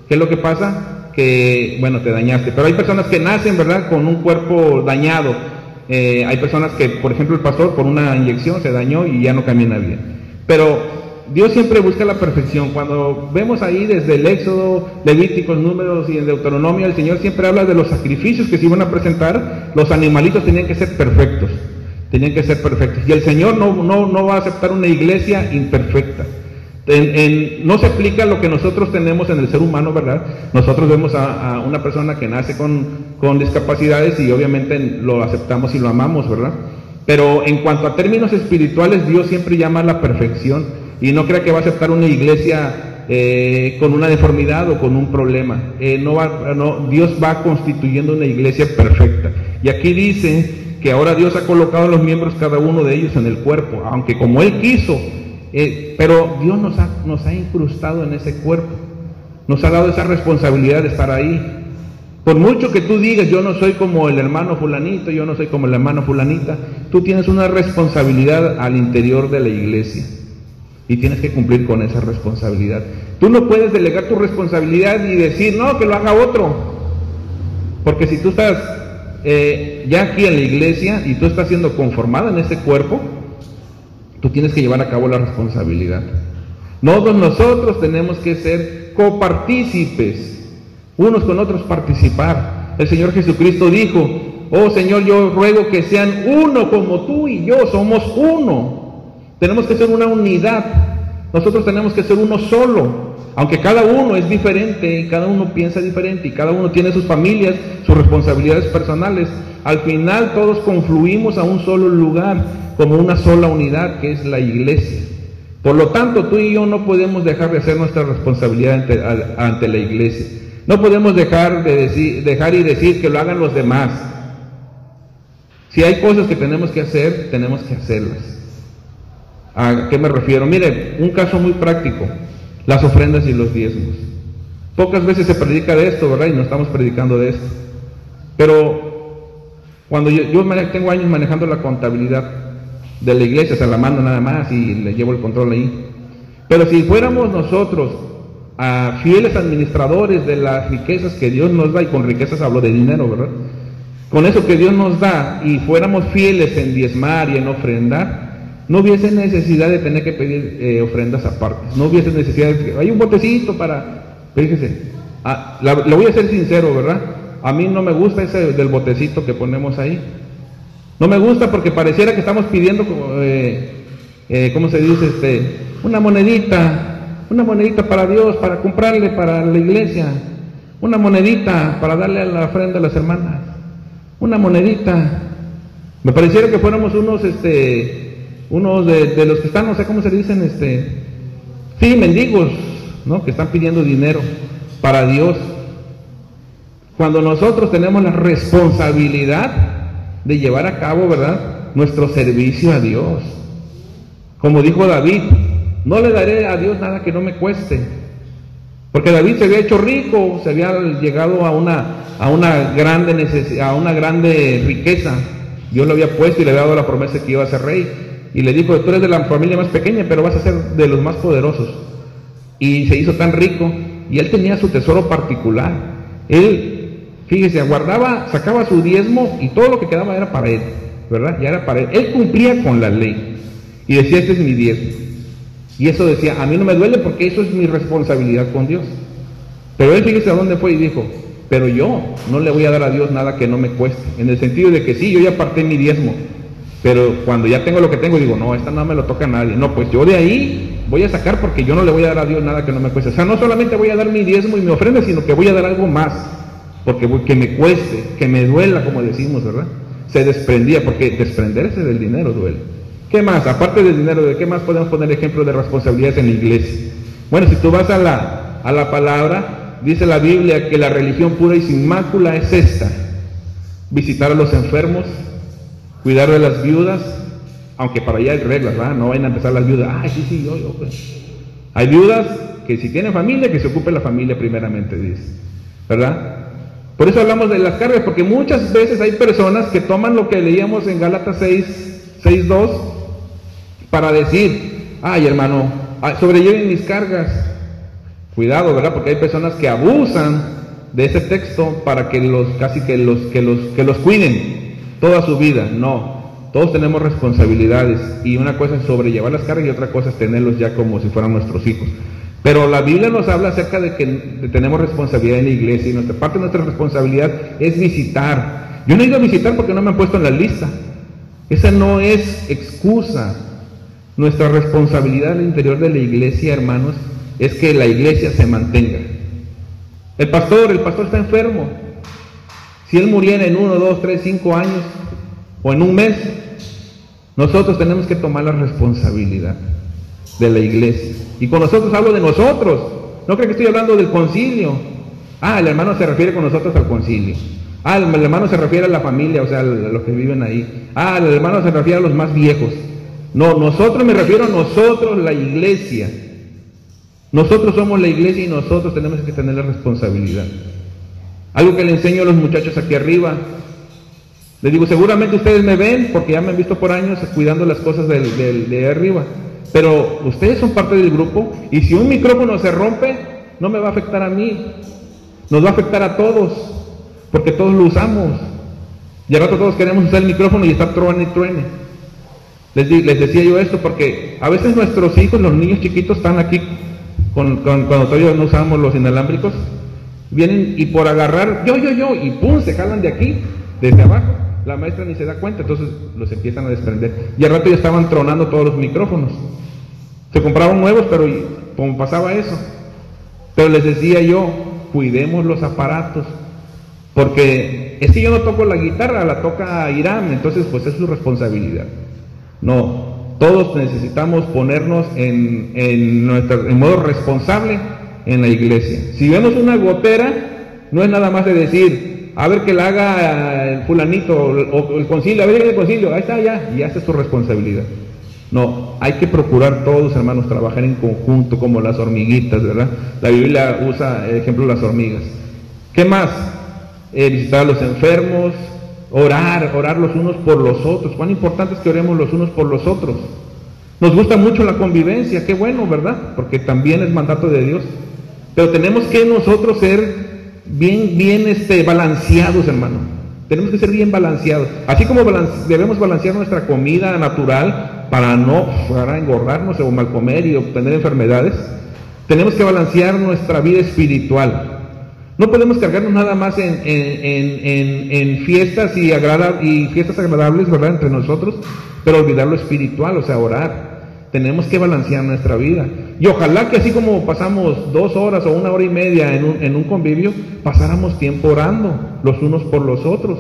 ¿Qué es lo que pasa? Que, bueno, te dañaste. Pero hay personas que nacen, ¿verdad?, con un cuerpo dañado. Hay personas que, por ejemplo, el pastor por una inyección se dañó y ya no camina bien. Pero Dios siempre busca la perfección. Cuando vemos ahí desde el Éxodo, Levíticos, Números y en Deuteronomio, el Señor siempre habla de los sacrificios que se iban a presentar. Los animalitos tenían que ser perfectos. Tenían que ser perfectos. Y el Señor no va a aceptar una iglesia imperfecta. No se aplica lo que nosotros tenemos en el ser humano, ¿verdad? Nosotros vemos a una persona que nace con discapacidades y obviamente lo aceptamos y lo amamos, ¿verdad? Pero en cuanto a términos espirituales, Dios siempre llama a la perfección, y no crea que va a aceptar una iglesia con una deformidad o con un problema. Dios va constituyendo una iglesia perfecta. Y aquí dice que ahora Dios ha colocado a los miembros, cada uno de ellos, en el cuerpo, aunque como Él quiso. Pero Dios nos ha incrustado en ese cuerpo, nos ha dado esa responsabilidad de estar ahí. Por mucho que tú digas, yo no soy como el hermano fulanito, yo no soy como la hermana fulanita, tú tienes una responsabilidad al interior de la iglesia y tienes que cumplir con esa responsabilidad. Tú no puedes delegar tu responsabilidad y decir, no, que lo haga otro, porque si tú estás ya aquí en la iglesia y tú estás siendo conformada en ese cuerpo, tú tienes que llevar a cabo la responsabilidad. Todos nosotros tenemos que ser copartícipes, unos con otros participar. El Señor Jesucristo dijo, oh Señor, yo ruego que sean uno como tú y yo, somos uno. Tenemos que ser una unidad, nosotros tenemos que ser uno solo, aunque cada uno es diferente y cada uno piensa diferente y cada uno tiene sus familias, sus responsabilidades personales. Al final todos confluimos a un solo lugar, como una sola unidad, que es la iglesia. Por lo tanto, tú y yo no podemos dejar de hacer nuestra responsabilidad ante la iglesia. No podemos dejar y decir que lo hagan los demás. Si hay cosas que tenemos que hacer, tenemos que hacerlas. ¿A qué me refiero? Mire, un caso muy práctico, las ofrendas y los diezmos. Pocas veces se predica de esto, ¿verdad? Y no estamos predicando de esto. Pero cuando yo tengo años manejando la contabilidad de la iglesia, se la mando nada más y le llevo el control ahí. Pero si fuéramos nosotros fieles administradores de las riquezas que Dios nos da, y con riquezas hablo de dinero, ¿verdad? Con eso que Dios nos da, y fuéramos fieles en diezmar y en ofrendar, no hubiese necesidad de tener que pedir ofrendas aparte. No hubiese necesidad de que hay un botecito para... Fíjese, le voy a ser sincero, ¿verdad? A mí no me gusta ese del botecito que ponemos ahí. No me gusta porque pareciera que estamos pidiendo, ¿cómo se dice? Una monedita para Dios, para comprarle para la iglesia, una monedita para darle a la ofrenda a las hermanas, una monedita. Me pareciera que fuéramos unos de los que están, no sé cómo se dicen, sí, mendigos, ¿no? Que están pidiendo dinero para Dios. Cuando nosotros tenemos la responsabilidad de llevar a cabo, ¿verdad?, nuestro servicio a Dios. Como dijo David, no le daré a Dios nada que no me cueste. Porque David se había hecho rico, se había llegado a una grande riqueza. Dios lo había puesto y le había dado la promesa que iba a ser rey. Y le dijo, tú eres de la familia más pequeña, pero vas a ser de los más poderosos. Y se hizo tan rico, y él tenía su tesoro particular. Él, fíjese, sacaba su diezmo y todo lo que quedaba era para él, ¿verdad? Ya era para él. Él cumplía con la ley y decía, este es mi diezmo. Y eso decía, a mí no me duele porque eso es mi responsabilidad con Dios. Pero él, fíjese a dónde fue y dijo, pero yo no le voy a dar a Dios nada que no me cueste. En el sentido de que sí, yo ya aparté mi diezmo, pero cuando ya tengo lo que tengo, digo, no, esta no me lo toca a nadie. No, pues yo de ahí voy a sacar porque yo no le voy a dar a Dios nada que no me cueste. O sea, no solamente voy a dar mi diezmo y mi ofrenda, sino que voy a dar algo más. Porque que me cueste, que me duela, como decimos, ¿verdad? Se desprendía, porque desprenderse del dinero duele. ¿Qué más? Aparte del dinero, ¿de qué más podemos poner ejemplos de responsabilidades en la iglesia? Bueno, si tú vas a la palabra, dice la Biblia que la religión pura y sin mácula es esta: visitar a los enfermos, cuidar de las viudas, aunque para allá hay reglas, ¿verdad? No vayan a empezar las viudas, sí, yo, pues. Hay viudas que si tienen familia, que se ocupe la familia primeramente, dice, ¿verdad? Por eso hablamos de las cargas, porque muchas veces hay personas que toman lo que leíamos en Gálatas 6:2 para decir, hermano, sobrelleven mis cargas. Cuidado, ¿verdad? Porque hay personas que abusan de ese texto para que los cuiden. toda su vida. No, todos tenemos responsabilidades, y una cosa es sobrellevar las cargas y otra cosa es tenerlos ya como si fueran nuestros hijos. Pero la Biblia nos habla acerca de que tenemos responsabilidad en la iglesia, y parte de nuestra responsabilidad es visitar. Yo no he ido a visitar porque no me han puesto en la lista. Esa no es excusa. Nuestra responsabilidad al interior de la iglesia, hermanos, es que la iglesia se mantenga. El pastor está enfermo. Si él muriera en 1, 2, 3, 5 años o en un mes, nosotros tenemos que tomar la responsabilidad de la iglesia. Y con nosotros hablo de nosotros. No creo que estoy hablando del concilio. El hermano se refiere con nosotros al concilio. El hermano se refiere a la familia, o sea, a los que viven ahí. El hermano se refiere a los más viejos. No, nosotros, me refiero a nosotros, la iglesia. Nosotros somos la iglesia y nosotros tenemos que tener la responsabilidad. Algo que le enseño a los muchachos aquí arriba. Les digo, seguramente ustedes me ven porque ya me han visto por años cuidando las cosas de arriba. Pero ustedes son parte del grupo, y si un micrófono se rompe, no me va a afectar a mí. Nos va a afectar a todos, porque todos lo usamos. Y al rato todos queremos usar el micrófono y estar truene y truene. Les decía yo esto porque a veces nuestros hijos, los niños chiquitos, están aquí cuando todavía no usamos los inalámbricos, vienen y por agarrar, yo, y pum, se jalan de aquí, desde abajo. La maestra ni se da cuenta, entonces los empiezan a desprender. Y al rato ya estaban tronando todos los micrófonos. Se compraban nuevos, pero como pasaba eso. Pero les decía yo, cuidemos los aparatos, porque es que yo no toco la guitarra, la toca Irán, entonces pues es su responsabilidad. No, todos necesitamos ponernos en modo responsable en la iglesia. Si vemos una gotera, no es nada más de decir, a ver que la haga el fulanito o el concilio, a ver el concilio, ahí está, ya, y esa es tu responsabilidad. No, hay que procurar todos, hermanos, trabajar en conjunto como las hormiguitas, ¿verdad? La Biblia usa el ejemplo de las hormigas. ¿Qué más? Visitar a los enfermos, orar los unos por los otros. Cuán importante es que oremos los unos por los otros. Nos gusta mucho la convivencia, qué bueno, ¿verdad? Porque también es mandato de Dios. Pero tenemos que nosotros ser bien balanceados, hermano. Tenemos que ser bien balanceados. Así como debemos balancear nuestra comida natural para engordarnos o mal comer y obtener enfermedades, tenemos que balancear nuestra vida espiritual. No podemos cargarnos nada más en fiestas y fiestas agradables, ¿verdad?, entre nosotros, pero olvidar lo espiritual, o sea, orar. Tenemos que balancear nuestra vida. Y ojalá que así como pasamos 2 horas o 1 hora y media en un convivio, pasáramos tiempo orando los unos por los otros,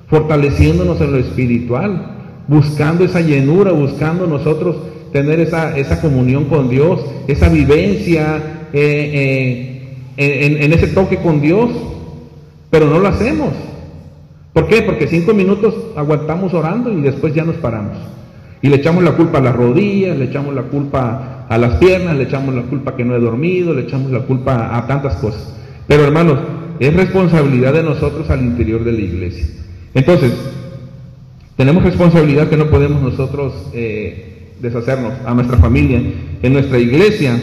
fortaleciéndonos en lo espiritual, buscando esa llenura, buscando nosotros tener esa comunión con Dios, esa vivencia en ese toque con Dios. Pero no lo hacemos. ¿Por qué? Porque 5 minutos aguantamos orando y después ya nos paramos. Y le echamos la culpa a las rodillas, le echamos la culpa a las piernas, le echamos la culpa que no he dormido, le echamos la culpa a tantas cosas. Pero hermanos, es responsabilidad de nosotros al interior de la iglesia. Entonces, tenemos responsabilidad que no podemos nosotros deshacernos, a nuestra familia, en nuestra iglesia,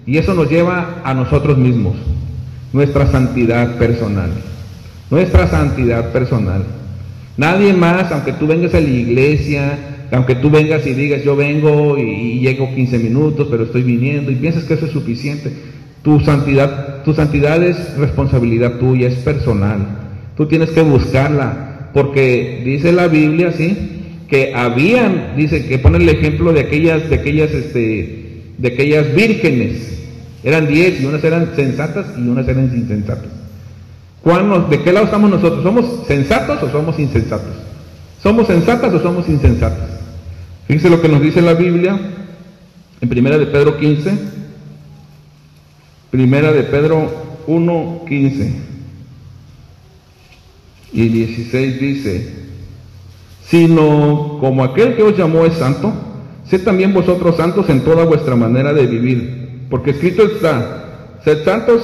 y eso nos lleva a nosotros mismos, nuestra santidad personal. Nuestra santidad personal. Nadie más, aunque tú vengas a la iglesia, aunque tú vengas y digas, yo vengo y llego 15 minutos, pero estoy viniendo, y piensas que eso es suficiente. Tu santidad es responsabilidad tuya, es personal. Tú tienes que buscarla, porque dice la Biblia, ¿sí?, que dice que pone el ejemplo de aquellas vírgenes. Eran 10 y unas eran sensatas y unas eran insensatas. ¿De qué lado estamos nosotros? ¿Somos sensatos o somos insensatos? ¿Somos sensatas o somos insensatas? Fíjense lo que nos dice la Biblia en Primera de Pedro 15. Primera de Pedro 1, 15 y 16 dice: sino como aquel que os llamó es santo, sed también vosotros santos en toda vuestra manera de vivir, porque escrito está: sed santos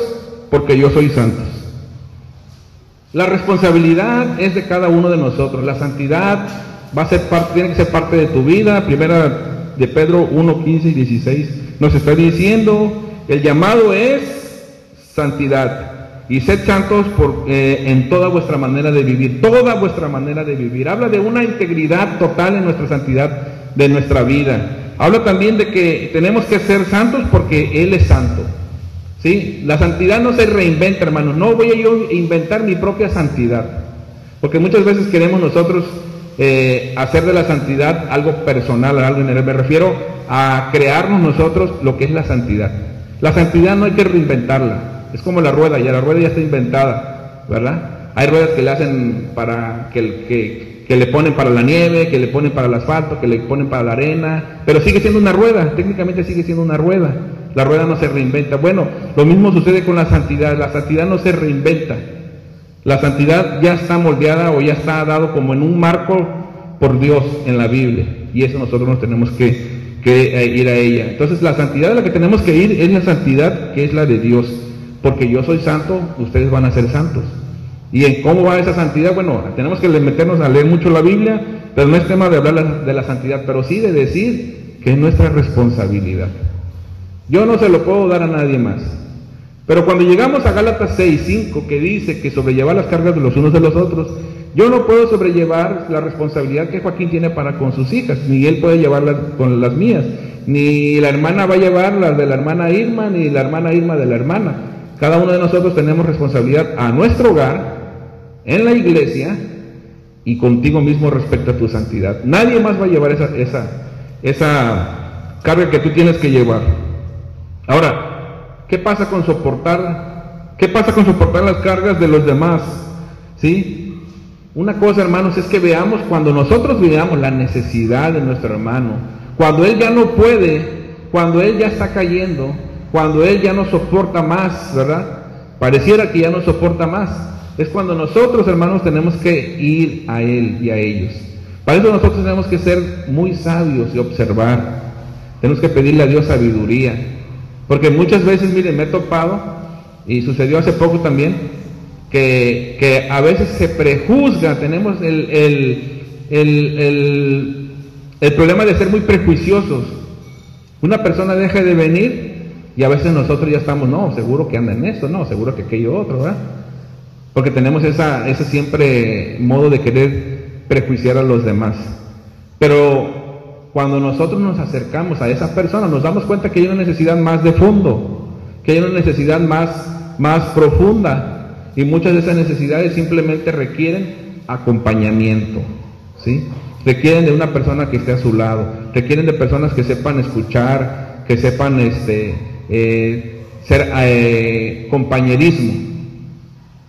porque yo soy santo. La responsabilidad es de cada uno de nosotros. La santidad tiene que ser parte de tu vida. Primera de Pedro 1, 15 y 16 nos está diciendo, el llamado es santidad. y sed santos en toda vuestra manera de vivir, toda vuestra manera de vivir. Habla de una integridad total en nuestra santidad de nuestra vida. Habla también de que tenemos que ser santos porque Él es santo. ¿Sí? La santidad no se reinventa, hermanos. No voy a yo inventar mi propia santidad, porque muchas veces queremos nosotros hacer de la santidad algo personal, algo general. Me refiero a crearnos nosotros lo que es la santidad. La santidad no hay que reinventarla. Es como la rueda ya está inventada, ¿verdad? Hay ruedas que le hacen para que le ponen para la nieve, que le ponen para el asfalto, que le ponen para la arena, pero sigue siendo una rueda, técnicamente sigue siendo una rueda. La rueda no se reinventa. Bueno, lo mismo sucede con la santidad no se reinventa. La santidad ya está moldeada o ya está dado como en un marco por Dios en la Biblia, y eso nosotros nos tenemos que ir a ella. Entonces la santidad a la que tenemos que ir es la santidad que es la de Dios, porque yo soy santo, ustedes van a ser santos. ¿Y en cómo va esa santidad? Bueno, tenemos que meternos a leer mucho la Biblia, pero no es tema de hablar de la santidad, pero sí de decir que es nuestra responsabilidad. Yo no se lo puedo dar a nadie más. Pero cuando llegamos a Gálatas 6:5, que dice que sobrellevar las cargas de los unos de los otros, yo no puedo sobrellevar la responsabilidad que Joaquín tiene para con sus hijas, ni él puede llevarlas con las mías, ni la hermana va a llevar las de la hermana Irma, ni la hermana Irma de la hermana. Cada uno de nosotros tenemos responsabilidad a nuestro hogar, en la iglesia y contigo mismo respecto a tu santidad. Nadie más va a llevar esa carga que tú tienes que llevar. Ahora, ¿qué pasa con soportar las cargas de los demás? ¿Sí? Una cosa, hermanos, es que veamos, cuando nosotros veamos la necesidad de nuestro hermano, cuando él ya no puede, cuando él ya está cayendo, cuando él ya no soporta más, ¿verdad? Pareciera que ya no soporta más. Es cuando nosotros, hermanos, tenemos que ir a él y a ellos. Para eso nosotros tenemos que ser muy sabios y observar. Tenemos que pedirle a Dios sabiduría. Porque muchas veces, miren, me he topado, y sucedió hace poco también, que a veces se prejuzga. Tenemos el problema de ser muy prejuiciosos. Una persona deja de venir y a veces nosotros ya estamos, no, seguro que anda en esto, no, seguro que aquello otro, ¿verdad? Porque tenemos ese siempre modo de querer prejuiciar a los demás. Pero cuando nosotros nos acercamos a esa persona, nos damos cuenta que hay una necesidad más de fondo, que hay una necesidad más profunda, y muchas de esas necesidades simplemente requieren acompañamiento, ¿sí? Requieren de una persona que esté a su lado, requieren de personas que sepan escuchar, que sepan ser compañerismo.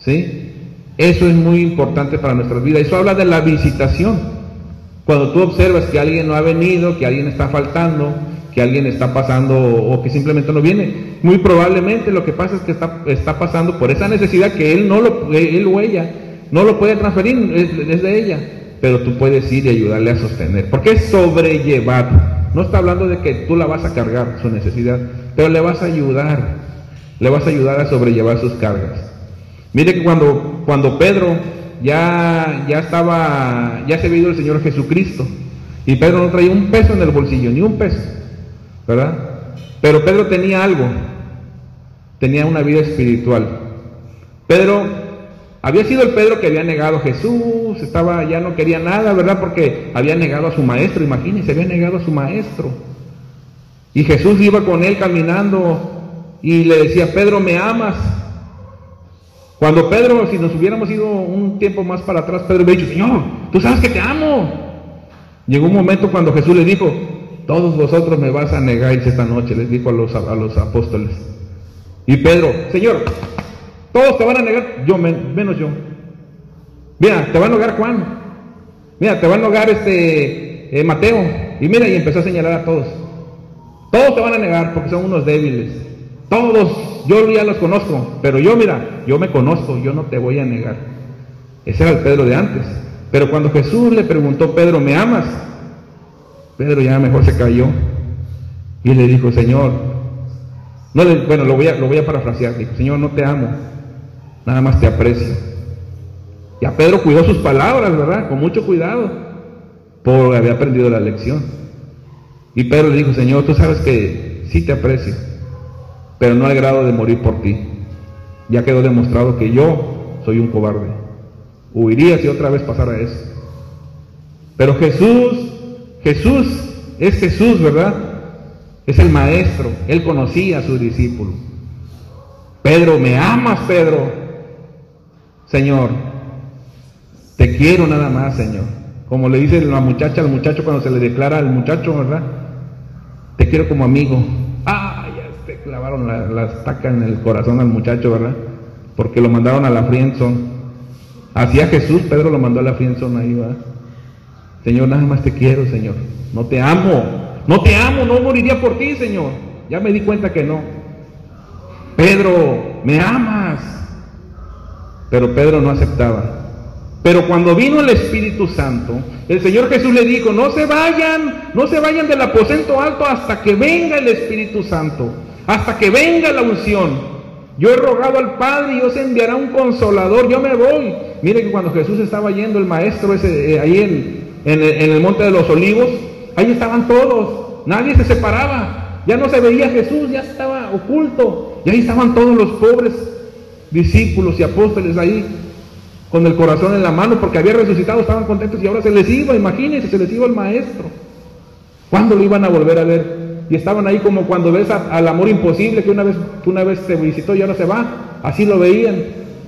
¿Sí? Eso es muy importante para nuestras vidas. Eso habla de la visitación. Cuando tú observas que alguien no ha venido, que alguien está faltando, que alguien está pasando o que simplemente no viene, muy probablemente lo que pasa es que está pasando por esa necesidad que él o ella no lo puede transferir, es de ella, pero tú puedes ir y ayudarle a sostener, porque es sobrellevar. No está hablando de que tú la vas a cargar su necesidad, pero le vas a ayudar a sobrellevar sus cargas. Mire que cuando Pedro ya se había ido el Señor Jesucristo, y Pedro no traía un peso en el bolsillo, ni un peso, ¿verdad? Pero Pedro tenía algo, tenía una vida espiritual. Pedro había sido el Pedro que había negado a Jesús, ya no quería nada, ¿verdad? Porque había negado a su maestro, imagínense, había negado a su maestro. Y Jesús iba con él caminando y le decía, Pedro, ¿me amas? Cuando Pedro, si nos hubiéramos ido un tiempo más para atrás, Pedro hubiera dicho, Señor, tú sabes que te amo. Llegó un momento cuando Jesús le dijo, todos vosotros me vas a negar esta noche, les dijo a los apóstoles. Y Pedro, Señor, todos te van a negar, menos yo. Mira, te va a negar Juan. Mira, te va a negar Mateo. Y mira, y empezó a señalar a todos. Todos te van a negar porque son unos débiles. Todos, yo ya los conozco, pero yo me conozco, yo no te voy a negar. Ese era el Pedro de antes. Pero cuando Jesús le preguntó, Pedro, ¿me amas? Pedro ya mejor se cayó y le dijo, Señor, lo voy a parafrasear, dijo, Señor, no te amo, nada más te aprecio. Ya Pedro cuidó sus palabras, ¿verdad? Con mucho cuidado, porque había aprendido la lección. Y Pedro le dijo, Señor, tú sabes que sí te aprecio, pero no al grado de morir por ti. Ya quedó demostrado que yo soy un cobarde. Huiría si otra vez pasara eso. Pero Jesús es Jesús, ¿verdad? Es el maestro. Él conocía a sus discípulos. Pedro, ¿me amas, Pedro? Señor, te quiero nada más, Señor. Como le dice la muchacha al muchacho cuando se le declara al muchacho, ¿verdad? Te quiero como amigo. Ah, ya te clavaron la estaca en el corazón al muchacho, ¿verdad? Porque lo mandaron a la friendzone. Hacia Jesús, Pedro lo mandó a la friendzone ahí, ¿verdad? Señor, nada más te quiero, Señor. No te amo, no moriría por ti, Señor. Ya me di cuenta que no. Pedro, ¿me amas? Pero Pedro no aceptaba. Pero cuando vino el Espíritu Santo, el Señor Jesús le dijo, no se vayan del aposento alto hasta que venga el Espíritu Santo, hasta que venga la unción. Yo he rogado al Padre y os enviará un consolador, yo me voy. Mire que cuando Jesús estaba yendo, el maestro ese, ahí en el monte de los olivos, ahí estaban todos, nadie se separaba, ya no se veía Jesús, ya estaba oculto, y ahí estaban todos los pobres discípulos y apóstoles ahí, con el corazón en la mano, porque había resucitado, estaban contentos, y ahora se les iba, imagínense, se les iba el maestro. ¿Cuándo lo iban a volver a ver? Y estaban ahí como cuando ves al amor imposible, que una vez te visitó y ahora se va, así lo veían.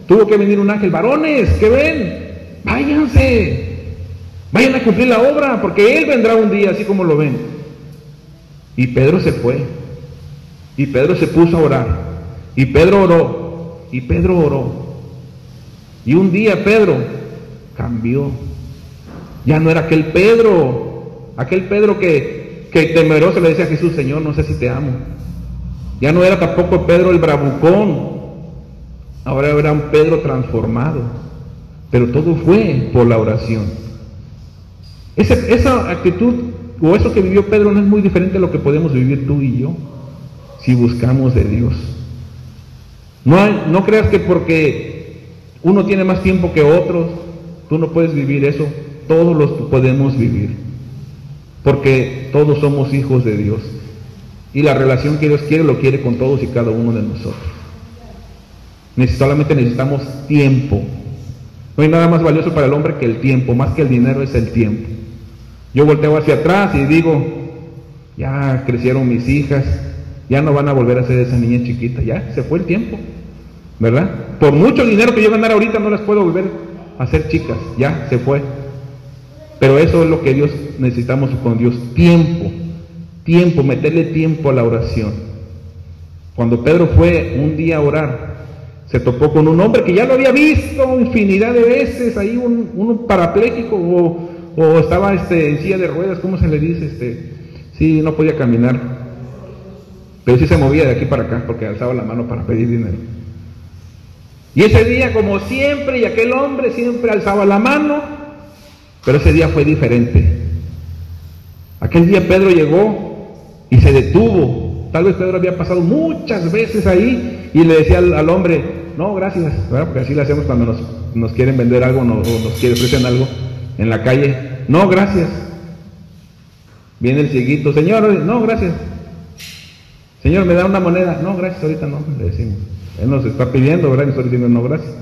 Tuvo que venir un ángel, varones, ¿qué ven? Váyanse, vayan a cumplir la obra, porque Él vendrá un día, así como lo ven. Y Pedro se fue, y Pedro se puso a orar, y Pedro oró, y un día Pedro cambió. Ya no era aquel Pedro que temeroso le decía a Jesús, Señor, no sé si te amo. Ya no era tampoco Pedro el bravucón, ahora era un Pedro transformado. Pero todo fue por la oración. Esa actitud o eso que vivió Pedro no es muy diferente a lo que podemos vivir tú y yo, si buscamos de Dios. No creas que porque uno tiene más tiempo que otros, tú no puedes vivir eso. Todos los podemos vivir, porque todos somos hijos de Dios, y la relación que Dios quiere, lo quiere con todos y cada uno de nosotros. Solamente necesitamos tiempo. No hay nada más valioso para el hombre que el tiempo, más que el dinero es el tiempo. Yo volteo hacia atrás y digo, ya crecieron mis hijas, ya no van a volver a ser esa niña chiquita, ya se fue el tiempo, ¿verdad? Por mucho dinero que yo ganar ahorita no las puedo volver a ser chicas, ya se fue. Pero eso es lo que Dios necesitamos con Dios, tiempo, meterle tiempo a la oración. Cuando Pedro fue un día a orar, se topó con un hombre que ya lo había visto infinidad de veces, ahí un parapléjico o estaba en silla de ruedas, ¿cómo se le dice? Sí, no podía caminar, pero sí se movía de aquí para acá porque alzaba la mano para pedir dinero. Y ese día, como siempre, y aquel hombre siempre alzaba la mano, pero ese día fue diferente. Aquel día Pedro llegó y se detuvo. Tal vez Pedro había pasado muchas veces ahí y le decía al hombre, no, gracias, ¿verdad? Porque así le hacemos cuando nos quieren vender algo o nos ofrecen algo en la calle. No, gracias. Viene el cieguito, Señor, no, gracias. Señor, ¿me da una moneda? No, gracias, ahorita no, le decimos. Él nos está pidiendo, ¿verdad? Y nosotros diciendo, no, gracias.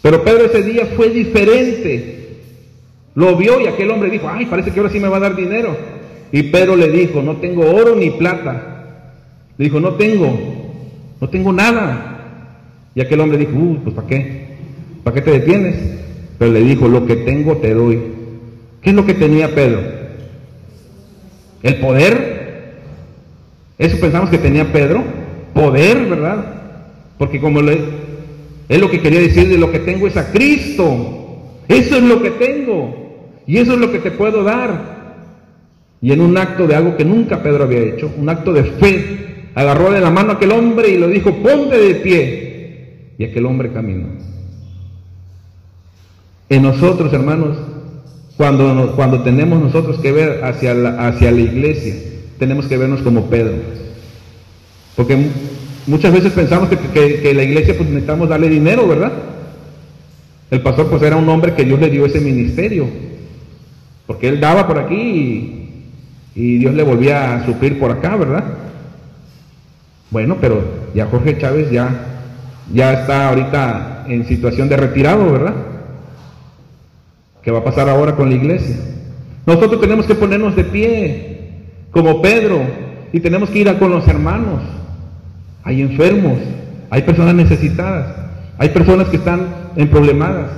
Pero Pedro ese día fue diferente. Lo vio y aquel hombre dijo, ay, parece que ahora sí me va a dar dinero. Y Pedro le dijo, no tengo oro ni plata. Le dijo, no tengo nada. Y aquel hombre dijo, pues ¿para qué? ¿Para qué te detienes? Pero le dijo, lo que tengo te doy. ¿Qué es lo que tenía Pedro? ¿El poder? Eso pensamos que tenía Pedro. Poder, ¿verdad? Porque como él lo que quería decir de lo que tengo es a Cristo. Eso es lo que tengo. Y eso es lo que te puedo dar. Y en un acto de algo que nunca Pedro había hecho, un acto de fe, agarró de la mano a aquel hombre y le dijo, ponte de pie. Y aquel hombre caminó. En nosotros, hermanos, cuando tenemos nosotros que ver hacia la iglesia, tenemos que vernos como Pedro. Porque muchas veces pensamos que la iglesia pues necesitamos darle dinero, ¿verdad? El pastor pues era un hombre que Dios le dio ese ministerio, porque él daba por aquí y Dios le volvía a suplir por acá, ¿verdad? Bueno, pero ya Jorge Chávez ya ya está ahorita en situación de retirado, ¿verdad? ¿Qué va a pasar ahora con la iglesia? Nosotros tenemos que ponernos de pie, como Pedro, y tenemos que ir con los hermanos. Hay enfermos, hay personas necesitadas, hay personas que están problemadas.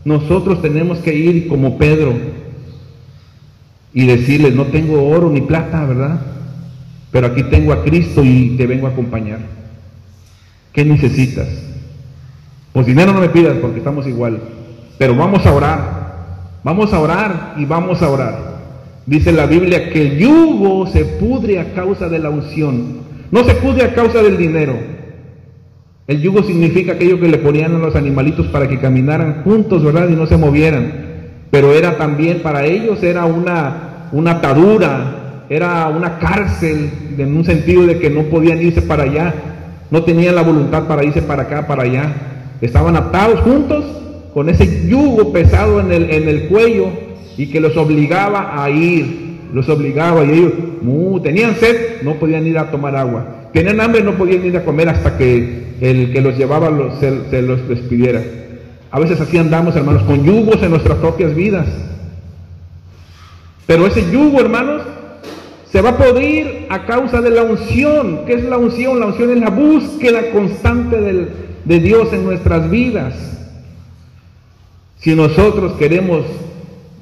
Nosotros tenemos que ir como Pedro y decirles: no tengo oro ni plata, ¿verdad? Pero aquí tengo a Cristo y te vengo a acompañar. ¿Qué necesitas? Pues dinero no me pidas, porque estamos igual. Pero vamos a orar y vamos a orar. Dice la Biblia que el yugo se pudre a causa de la unción, no se pudre a causa del dinero. El yugo significa aquello que le ponían a los animalitos para que caminaran juntos, ¿verdad? Y no se movieran. Pero era también para ellos, era una atadura, era una cárcel, en un sentido de que no podían irse para allá, no tenían la voluntad para irse para acá, para allá. Estaban atados juntos con ese yugo pesado en el cuello, y que los obligaba a ir, y ellos tenían sed, no podían ir a tomar agua, tenían hambre, no podían ir a comer hasta que el que los llevaba se los despidiera. A veces así andamos, hermanos, con yugos en nuestras propias vidas. Pero ese yugo, hermanos, se va a podrir a causa de la unción. ¿Qué es la unción? La unción es la búsqueda constante de Dios en nuestras vidas. Si nosotros queremos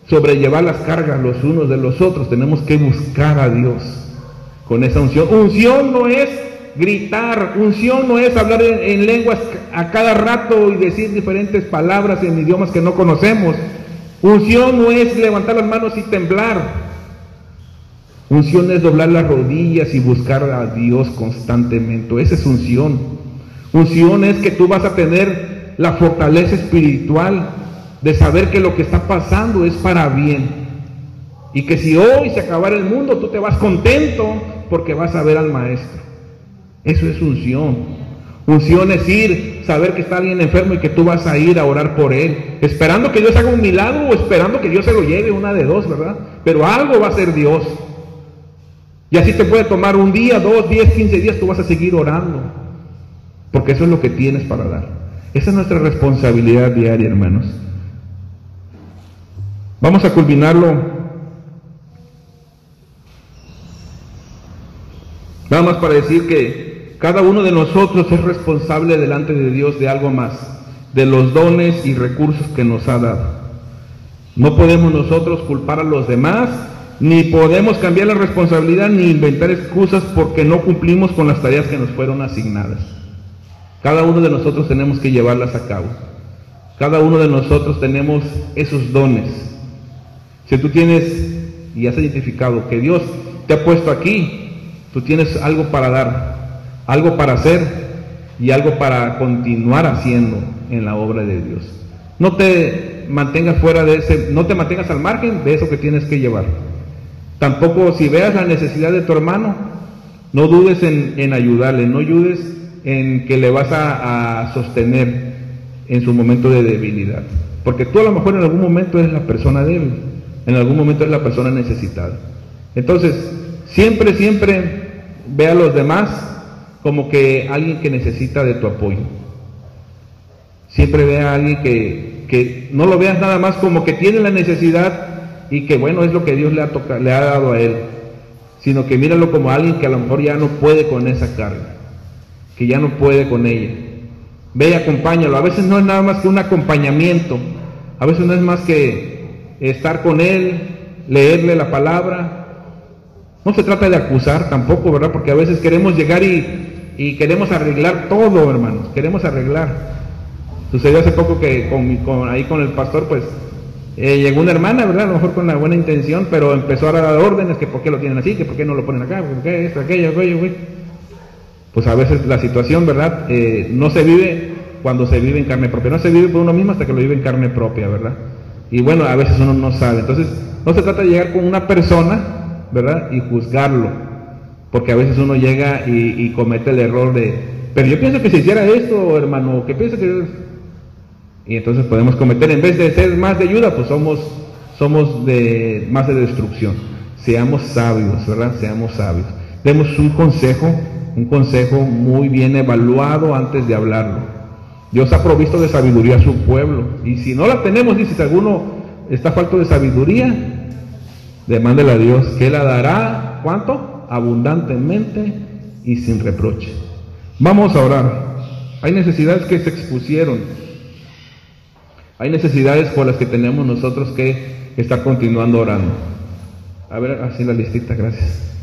sobrellevar las cargas los unos de los otros, tenemos que buscar a Dios con esa unción. Unción no es gritar, unción no es hablar en lenguas a cada rato y decir diferentes palabras en idiomas que no conocemos. Unción no es levantar las manos y temblar. Unción es doblar las rodillas y buscar a Dios constantemente. Esa es unción. Unción es que tú vas a tener la fortaleza espiritual de saber que lo que está pasando es para bien, y que si hoy se acabara el mundo, tú te vas contento porque vas a ver al Maestro. Eso es unción. Unción es ir, saber que está alguien enfermo y que tú vas a ir a orar por él, esperando que Dios haga un milagro o esperando que Dios se lo lleve, una de dos, ¿verdad? Pero algo va a hacer Dios. Y así te puede tomar un día, 2, 10, 15 días, tú vas a seguir orando, porque eso es lo que tienes para dar. Esa es nuestra responsabilidad diaria, hermanos. Vamos a culminarlo nada más para decir que cada uno de nosotros es responsable delante de Dios de algo más, de los dones y recursos que nos ha dado. No podemos nosotros culpar a los demás, ni podemos cambiar la responsabilidad, ni inventar excusas porque no cumplimos con las tareas que nos fueron asignadas. Cada uno de nosotros tenemos que llevarlas a cabo. Cada uno de nosotros tenemos esos dones. Si tú tienes y has identificado que Dios te ha puesto aquí, tú tienes algo para dar, algo para hacer y algo para continuar haciendo en la obra de Dios. No te mantengas fuera de no te mantengas al margen de eso que tienes que llevar. Tampoco, si veas la necesidad de tu hermano, no dudes en ayudarle, no dudes en que le vas a sostener en su momento de debilidad, porque tú a lo mejor en algún momento eres la persona débil, en algún momento es la persona necesitada. Entonces, siempre ve a los demás como que alguien que necesita de tu apoyo. Siempre ve a alguien que no lo veas nada más como que tiene la necesidad y que bueno, es lo que Dios le ha dado a él, sino que míralo como alguien que a lo mejor ya no puede con esa carga, que ya no puede con ella. Ve y acompáñalo. A veces no es nada más que un acompañamiento, a veces no es más que estar con él, leerle la palabra. No se trata de acusar tampoco, ¿verdad? Porque a veces queremos llegar y queremos arreglar todo, hermanos, queremos arreglar. Sucedió hace poco que ahí con el pastor, pues, llegó una hermana, ¿verdad? A lo mejor con la buena intención, pero empezó a dar órdenes, que por qué lo tienen así, que por qué no lo ponen acá, por qué esto, aquello, güey. Pues a veces la situación, ¿verdad? No se vive cuando se vive en carne propia, no se vive por uno mismo hasta que lo vive en carne propia, ¿verdad? Y bueno, a veces uno no sabe. Entonces, no se trata de llegar con una persona, ¿verdad? Y juzgarlo, porque a veces uno llega y comete el error pero yo pienso que si hiciera esto, hermano, que pienso que... Y entonces podemos cometer, en vez de ser más de ayuda, pues somos más de destrucción. Seamos sabios, ¿verdad? Seamos sabios. Demos un consejo muy bien evaluado antes de hablarlo. Dios ha provisto de sabiduría a su pueblo. Y si no la tenemos, dice, si alguno está falto de sabiduría, demándela a Dios, que Él la dará, ¿cuánto? Abundantemente y sin reproche. Vamos a orar. Hay necesidades que se expusieron. Hay necesidades por las que tenemos nosotros que estar continuando orando. A ver, así la listita, gracias.